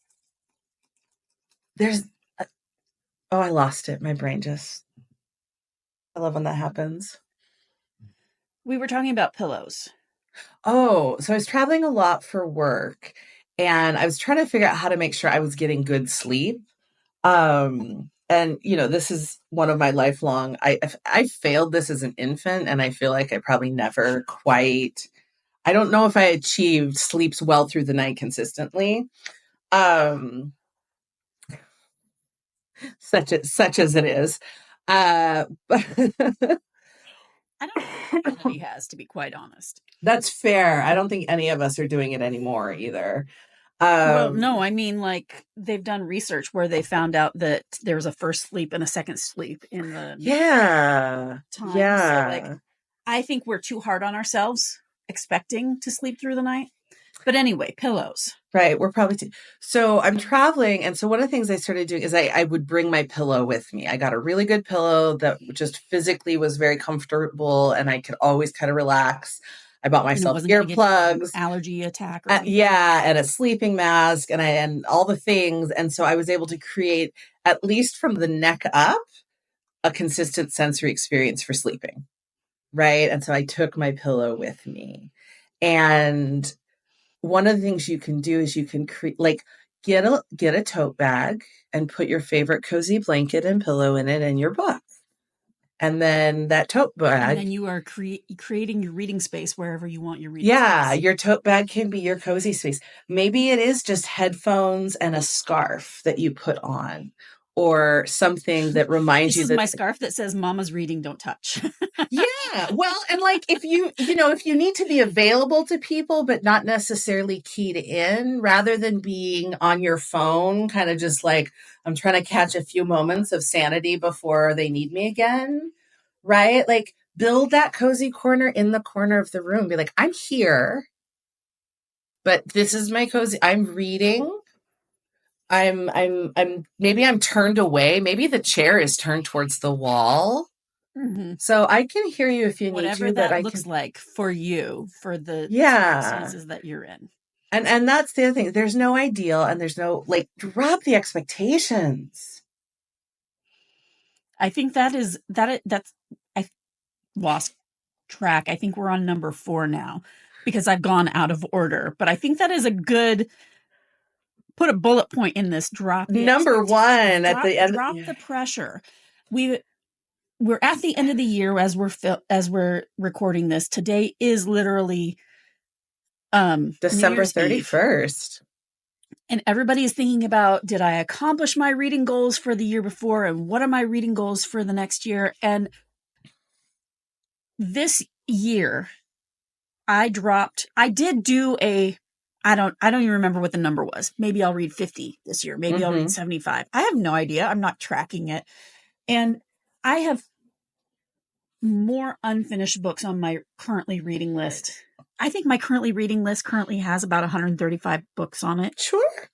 there's oh, I lost it. My brain just I love when that happens. We were talking about pillows. Oh, so I was traveling a lot for work and I was trying to figure out how to make sure I was getting good sleep. And this is one of my lifelong I failed this as an infant and I feel like I probably never quite I don't know if I achieved sleeps well through the night consistently. Um such as it is. But I don't think anybody has, to be quite honest. that's fair. I don't think any of us are doing it anymore either. Well, Um no, I mean, like they've done research where they found out that there's a first sleep and a second sleep in the yeah. time. So, like, Yeah. I think we're too hard on ourselves expecting to sleep through the night. But anyway, pillows. Right. We're probably so I'm traveling. And so one of the things I started doing is I would bring my pillow with me. I got a really good pillow that just physically was very comfortable and I could always kind of relax. I bought And it myself wasn't going to get you an earplugs, allergy attack or anything. yeah, and a sleeping mask and all the things. And so I was able to create, at least from the neck up, a consistent sensory experience for sleeping. Right. And so I took my pillow with me. And one of the things you can do is you can create like get a tote bag and put your favorite cozy blanket and pillow in it and your book. And then that tote And then bag, you are creating your reading space wherever you want your reading yeah, space. your tote bag can be your cozy space. Maybe it is just headphones and a scarf that you put on or something that reminds This you is that my scarf that says Mama's reading, don't touch. yeah, well, and like if if you need to be available to people but not necessarily keyed in, rather than being on your phone, kind of just like I'm trying to catch a few moments of sanity before they need me again, right? Like build that cozy corner in the corner of the room. Be like, I'm here, but this is my cozy. I'm reading. I'm maybe I'm turned away. Maybe the chair is turned towards the wall. Mm-hmm. So I can hear you if you need Whatever to, but that I looks can like for you, for the yeah. circumstances that you're in. And that's the other thing. There's no ideal and there's no like drop the expectations. I think that's I lost track. I think we're on number 4 now because I've gone out of order. But I think that is a good put a bullet point in this. Drop the Number expectations. one at Drop the end. drop Yeah. the pressure. We're at the end of the year as we're recording this. Today is literally New December Year's Eve. 31st. And everybody is thinking about, did I accomplish my reading goals for the year before? And what are my reading goals for the next year? And this year, I did do I don't even remember what the number was. Maybe I'll read 50 this year. Maybe I'll read Mm-hmm. 75. I have no idea. I'm not tracking it. And I have more unfinished books on my currently reading list. I think my currently reading list currently has about 135 books on it. Sure.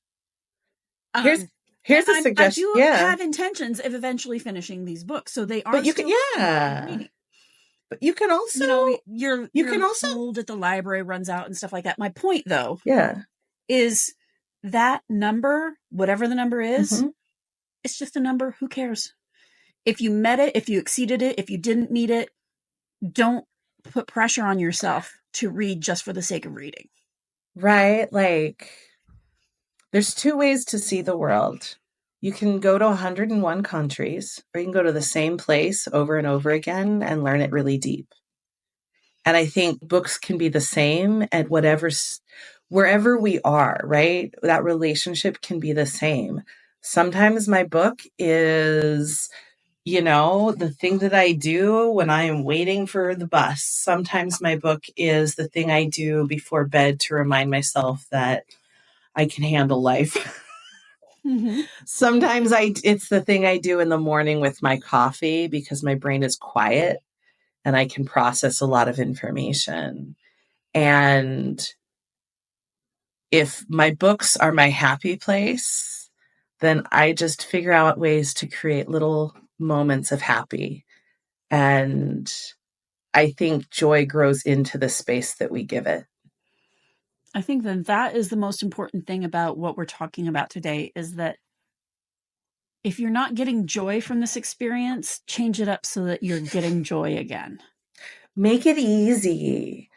Here's Um, Here's a I suggestion. do Yeah. have intentions of eventually finishing these books, so they are But you still can, yeah. reading. But you can also, You know, you your can also, hold at the library runs out and stuff like that. My point, though, yeah. is that number, whatever the number is, Mhm. it's just a number. Who cares? If you met it, if you exceeded it, if you didn't meet it, don't put pressure on yourself to read just for the sake of reading. Right? Like, there's two ways to see the world. You can go to 101 countries, or you can go to the same place over and over again and learn it really deep. And I think books can be the same at wherever we are, right? That relationship can be the same. Sometimes my book is, the thing that I do when I am waiting for the bus. Sometimes my book is the thing I do before bed to remind myself that I can handle life. Mm-hmm. Sometimes it's the thing I do in the morning with my coffee because my brain is quiet and I can process a lot of information. And if my books are my happy place, then I just figure out ways to create little moments of happy. And I think joy grows into the space that we give it. I think that is the most important thing about what we're talking about today is that if you're not getting joy from this experience, change it up so that you're getting joy again. Make it easy.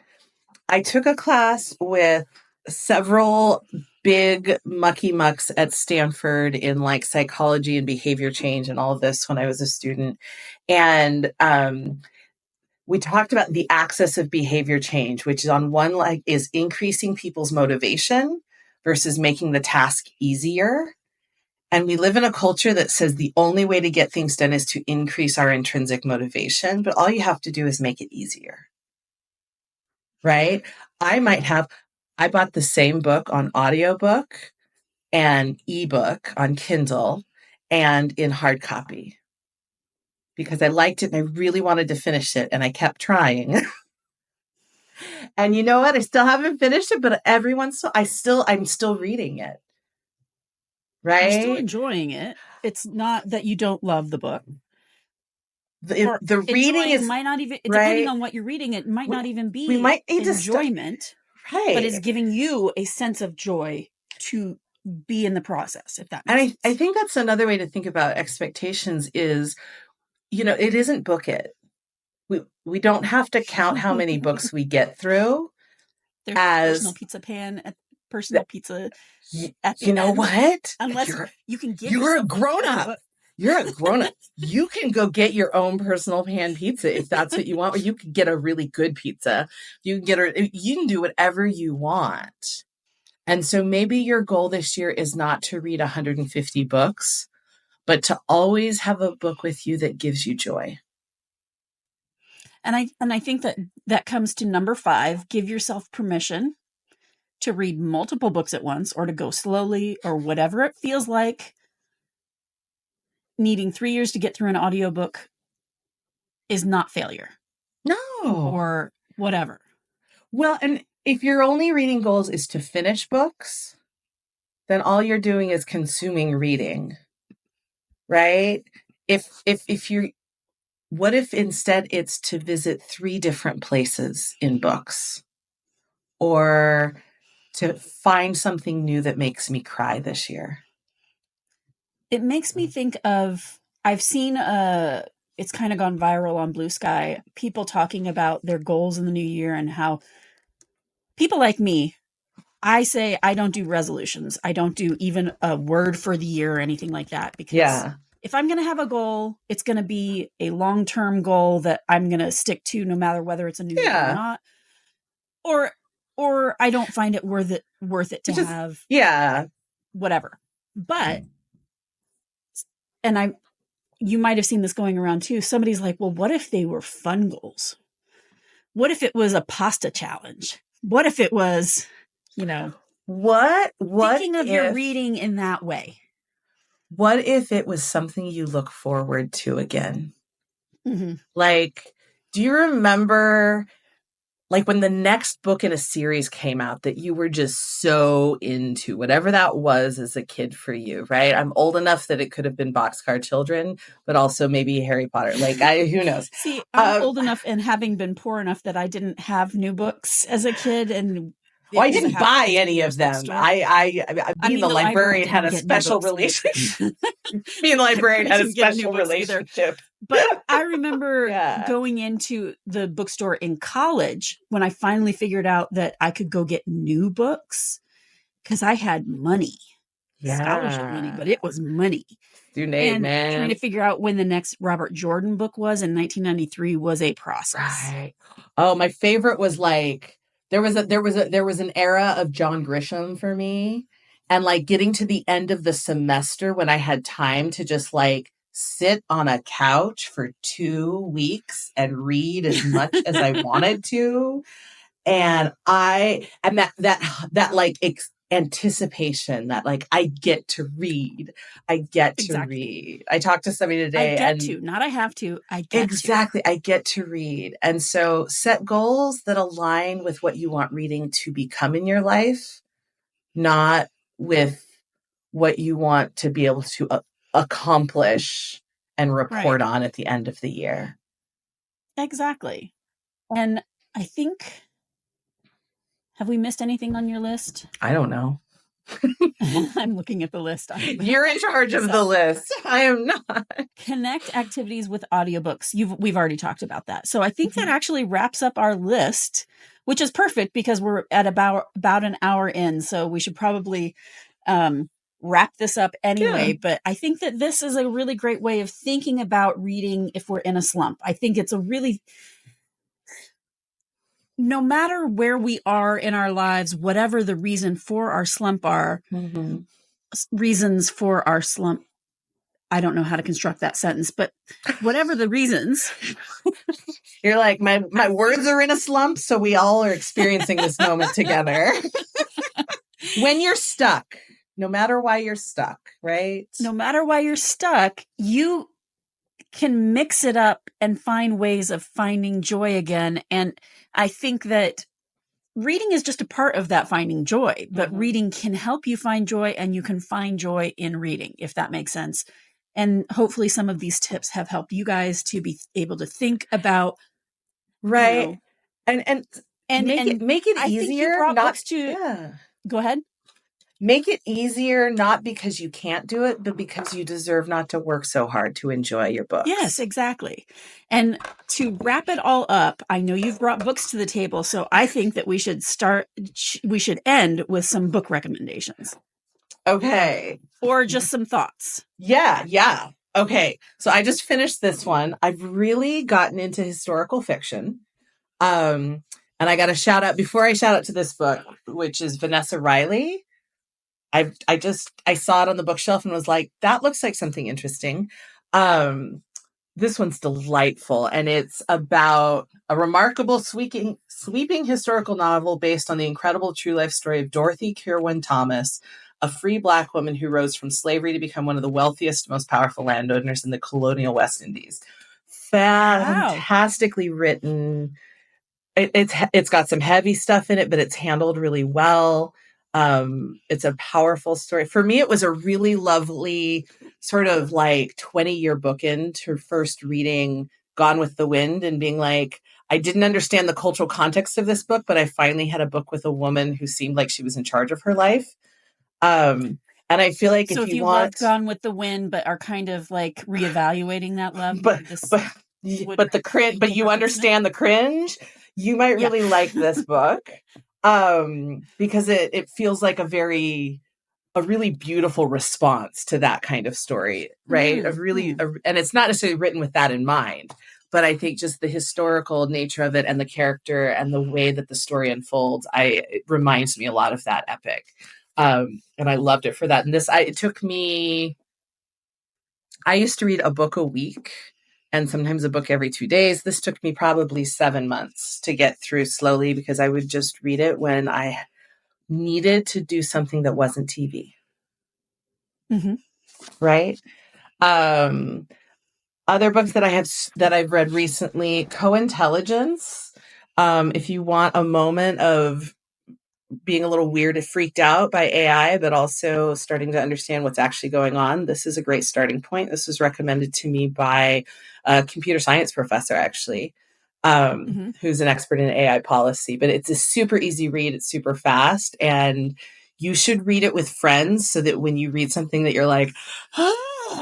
I took a class with several big mucky mucks at Stanford in like psychology and behavior change and all of this when I was a student. And we talked about the axis of behavior change, which is on one leg is increasing people's motivation versus making the task easier. And we live in a culture that says the only way to get things done is to increase our intrinsic motivation, but all you have to do is make it easier. Right? I bought the same book on audiobook and ebook on Kindle and in hard copy because I liked it and I really wanted to finish it and I kept trying. And you know what? I still haven't finished it, but I'm still reading it. You're still Right? enjoying it. It's not that you don't love the book. The reading Enjoying is might not even, depending right. on what you're reading, it might not even We be might need to start. enjoyment, but is Right. giving you a sense of joy to be in the process, if that And makes sense. I think that's another way to think about expectations is, it isn't book it. We don't have to count how many books we get through There's as personal pizza at the you know end. what? Unless you can give You're a yourself grown up. You're a grown up. You can go get your own personal pan pizza if that's what you want, or you can get a really good pizza. You can do whatever you want. And so maybe your goal this year is not to read 150 books, but to always have a book with you that gives you joy. And I think that comes to number 5, give yourself permission to read multiple books at once or to go slowly or whatever it feels like. Needing 3 years to get through an audiobook is not failure. No. Or whatever. Well, and if your only reading goals is to finish books, then all you're doing is consuming reading. Right? What if instead it's to visit 3 different places in books or to find something new that makes me cry this year? It makes me think of, I've seen it's kind of gone viral on Blue Sky, people talking about their goals in the new year and how people like me, I say I don't do resolutions. I don't do even a word for the year or anything like that because if I'm going to have a goal, it's going to be a long-term goal that I'm going to stick to no matter whether it's a new year or not. Or I don't find it worth it to have whatever. But and you might have seen this going around too. Somebody's like, well, what if they were fun goals? What if it was a pasta challenge? What if it was, what thinking of your reading in that way? What if it was something you look forward to again? Mm-hmm. Like, do you remember like when the next book in a series came out that you were just so into, whatever that was as a kid for you, right? I'm old enough that it could have been Boxcar Children, but also maybe Harry Potter. Like who knows? See, I'm old enough and having been poor enough that I didn't have new books as a kid, and Well, it I was a didn't half buy closed any of used them. bookstore. I I being mean, the the library librarian had didn't a get new special books either. relationship. Being the librarian had a Didn't get new special books either. relationship. But I remember Yeah. going into the bookstore in college when I finally figured out that I could go get new books because I had money, scholarship money, but Yeah. it was money. Student aid, And trying to man. figure out when the next Robert Jordan book was in 1993 was a process. Right. Oh, my favorite was like there was an era of John Grisham for me, and like getting to the end of the semester when I had time to just like sit on a couch for 2 weeks and read as much as I wanted to. And that like anticipation that like I get to Exactly. read. I talked to somebody I today get and to, not I have to, I get to. exactly. I get to read. And so set goals that align with what you want reading to become in your life, not with what you want to be able to accomplish and report Right. on at the end of the year. Exactly. And I think, have we missed anything on your list? I don't know. I'm looking at the list. You're in charge of the list. I am not. Connect activities with audiobooks. We've already talked about that. So I think that actually wraps up our list, which is perfect because we're at about an hour in. So we should probably wrap this up anyway. Yeah. But I think that this is a really great way of thinking about reading if we're in a slump. I think it's a really, no matter where we are in our lives, whatever the reason for our slump are, reasons for our slump, I don't know how to construct that sentence, but whatever the reasons. You're like, my words are in a slump, so we all are experiencing this moment together. When you're stuck, no matter why you're stuck, right? No matter why you're stuck, you can mix it up and find ways of finding joy again. And I think that reading is just a part of that finding joy, but reading can help you find joy, and you can find joy in reading, if that makes sense. And hopefully some of these tips have helped you guys to be able to think about, right. And make it I easier. think you brought books to Go ahead. Make it easier, not because you can't do it, but because you deserve not to work so hard to enjoy your books. Yes, exactly. And to wrap it all up, I know you've brought books to the table, so I think that we should end with some book recommendations. Okay. Or just some thoughts. Yeah. Okay. So I just finished this one. I've really gotten into historical fiction. And I got a shout out before I shout out to this book, which is Vanessa Riley. I saw it on the bookshelf and was like, that looks like something interesting. This one's delightful, and it's about a remarkable sweeping historical novel based on the incredible true life story of Dorothy Kirwan Thomas, a free Black woman who rose from slavery to become one of the wealthiest, most powerful landowners in the colonial West Indies. Fantastically written. It's got some heavy stuff in it, but it's handled really well. It's a powerful story. For me, it was a really lovely sort of like 20-year bookend to first reading Gone with the Wind and being like, I didn't understand the cultural context of this book, but I finally had a book with a woman who seemed like she was in charge of her life. And I feel like so if you want loved Gone with the Wind, but are kind of like reevaluating that love, but the cringe, but you understand the cringe, you might really like this book. Because it feels like a really beautiful response to that kind of story, right? And it's not necessarily written with that in mind, but I think just the historical nature of it and the character and the way that the story unfolds, it reminds me a lot of that epic. And I loved it for that. And I used to read a book a week and sometimes a book every 2 days. This took me probably 7 months to get through slowly because I would just read it when I needed to do something that wasn't TV. Right. Other books that I've read recently, Co-Intelligence If you want a moment of being a little weird and freaked out by AI, but also starting to understand what's actually going on, this is a great starting point. This was recommended to me by a computer science professor, actually, who's an expert in AI policy. But it's a super easy read. It's super fast. And you should read it with friends so that when you read something that you're like,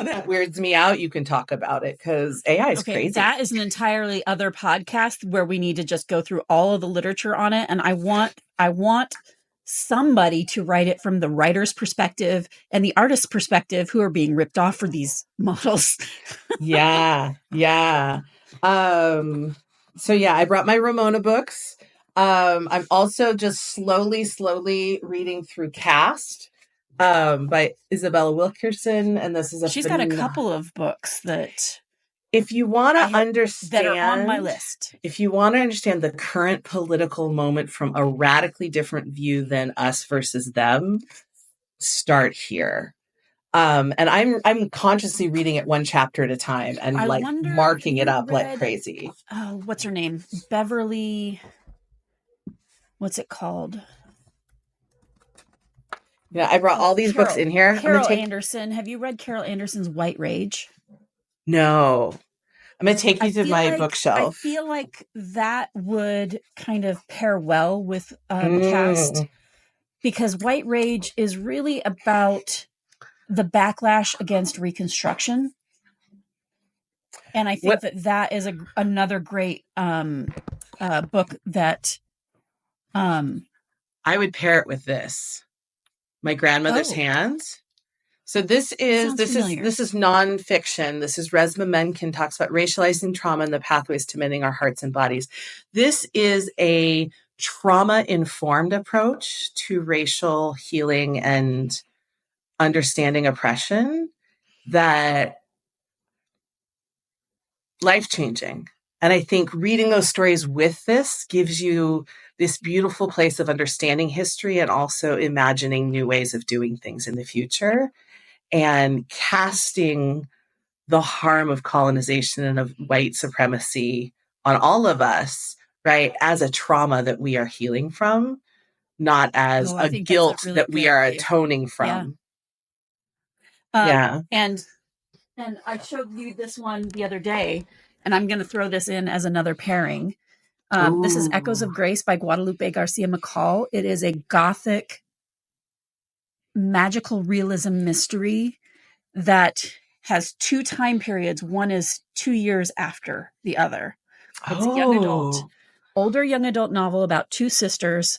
that weirds me out, you can talk about it, because AI is crazy. That is an entirely other podcast where we need to just go through all of the literature on it. And I want somebody to write it from the writer's perspective and the artist's perspective who are being ripped off for these models. Yeah. So yeah, I brought my Ramona books. I'm also just slowly reading through Cast, by Isabella Wilkerson, and this is she's got a couple of books that if you want to understand, that are on my list. If you want to understand the current political moment from a radically different view than us versus them, start here. And I'm consciously reading it one chapter at a time and marking it up like crazy. What's her name? Beverly. What's it called? Yeah, I brought all these books in here. Carol Anderson. Have you read Carol Anderson's White Rage? No. I'm going to take you to my bookshelf. I feel like that would kind of pair well with Cast, because White Rage is really about the backlash against Reconstruction. And I think that is another great book that I would pair it with this. My Grandmother's Hands. So this is nonfiction. This is Resmaa Menken talks about racializing trauma and the pathways to mending our hearts and bodies. This is a trauma-informed approach to racial healing and understanding oppression that life-changing. And I think reading those stories with this gives you this beautiful place of understanding history and also imagining new ways of doing things in the future and casting the harm of colonization and of white supremacy on all of us, right, as a trauma that we are healing from, not as a guilt that we are atoning from. Yeah. And I showed you this one the other day, and I'm going to throw this in as another pairing. This is Echoes of Grace by Guadalupe Garcia McCall. It is a Gothic magical realism mystery that has two time periods. One is 2 years after the other. It's a older young adult novel about two sisters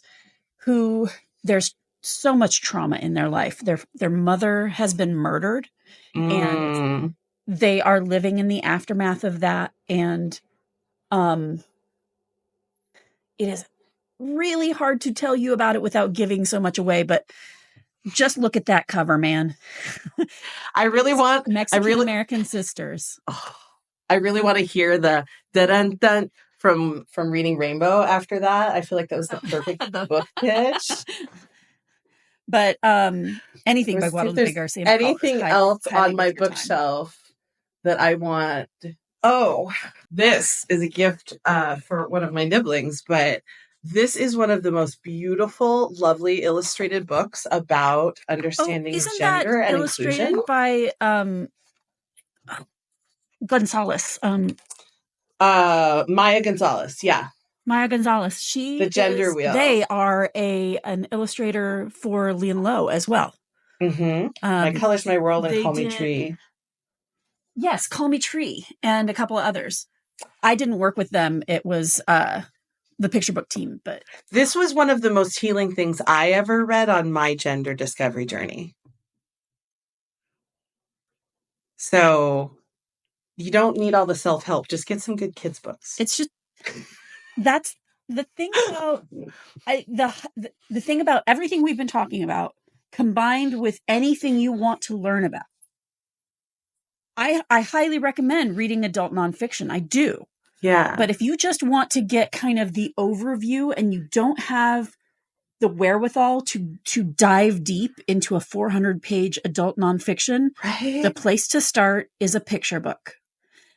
who there's so much trauma in their life. Their mother has been murdered, and they are living in the aftermath of that. And it is really hard to tell you about it without giving so much away, but just look at that cover, man. I really want Mexican-American sisters. I really want to hear the dun-dun-dun from Reading Rainbow after that. I feel like that was the perfect book pitch. But anything by Guadalupe Garcia. Anything else on my bookshelf that I want? Oh, this is a gift for one of my nibblings, but this is one of the most beautiful, lovely illustrated books about understanding gender and inclusion. Illustrated by Gonzalez. Maya Gonzalez, yeah. Maya Gonzalez. The Gender Wheel. They are an illustrator for Leon Lowe as well. My Colors My World and Call Me Tree. Yes, Call Me Tree and a couple of others. I didn't work with them. It was the picture book team, but this was one of the most healing things I ever read on my gender discovery journey. So you don't need all the self-help. Just get some good kids books. It's just that's the thing about the thing about everything we've been talking about, combined with anything you want to learn about. I highly recommend reading adult nonfiction. I do. Yeah. But if you just want to get kind of the overview and you don't have the wherewithal to dive deep into a 400-page adult nonfiction, right, the place to start is a picture book.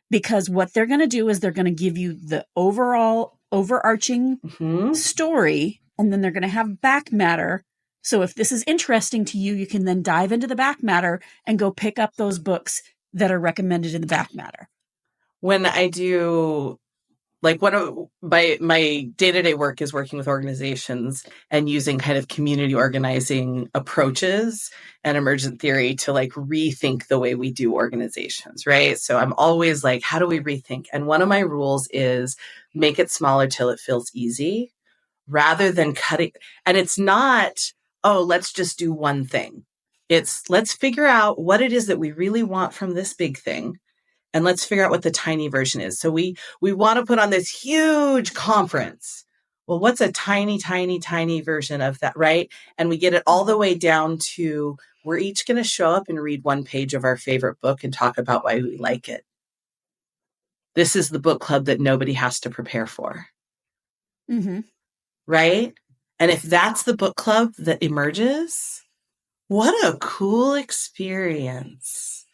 Because what they're going to do is they're going to give you the overall overarching story, and then they're going to have back matter. So if this is interesting to you, you can then dive into the back matter and go pick up those books that are recommended in the back matter. When I do, like, one of my day-to-day work is working with organizations and using kind of community organizing approaches and emergent theory to like rethink the way we do organizations, right? So I'm always like, how do we rethink? And one of my rules is make it smaller till it feels easy rather than cutting. And it's not, oh, let's just do one thing. It's let's figure out what it is that we really want from this big thing. And let's figure out what the tiny version is. So we want to put on this huge conference. Well, what's a tiny, tiny, tiny version of that, right? And we get it all the way down to we're each going to show up and read one page of our favorite book and talk about why we like it. This is the book club that nobody has to prepare for. Right? And if that's the book club that emerges, what a cool experience.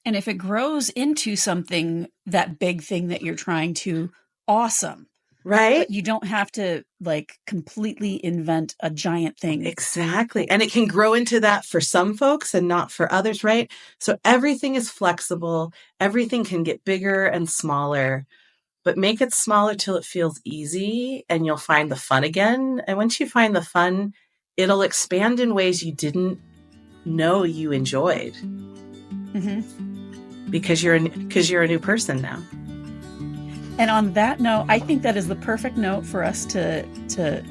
And if it grows into something, that big thing that you're trying to, awesome. Right? But you don't have to like completely invent a giant thing. Exactly. And it can grow into that for some folks and not for others, right? So everything is flexible. Everything can get bigger and smaller, but make it smaller till it feels easy and you'll find the fun again. And once you find the fun, it'll expand in ways you didn't know you enjoyed. Because you're a new person now. And on that note, I think that is the perfect note for us to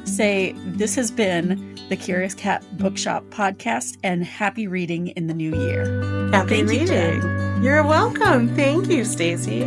say this has been the Curious Cat Bookshop podcast, and happy reading in the new year. Happy reading. You're welcome. Thank you, Stacy.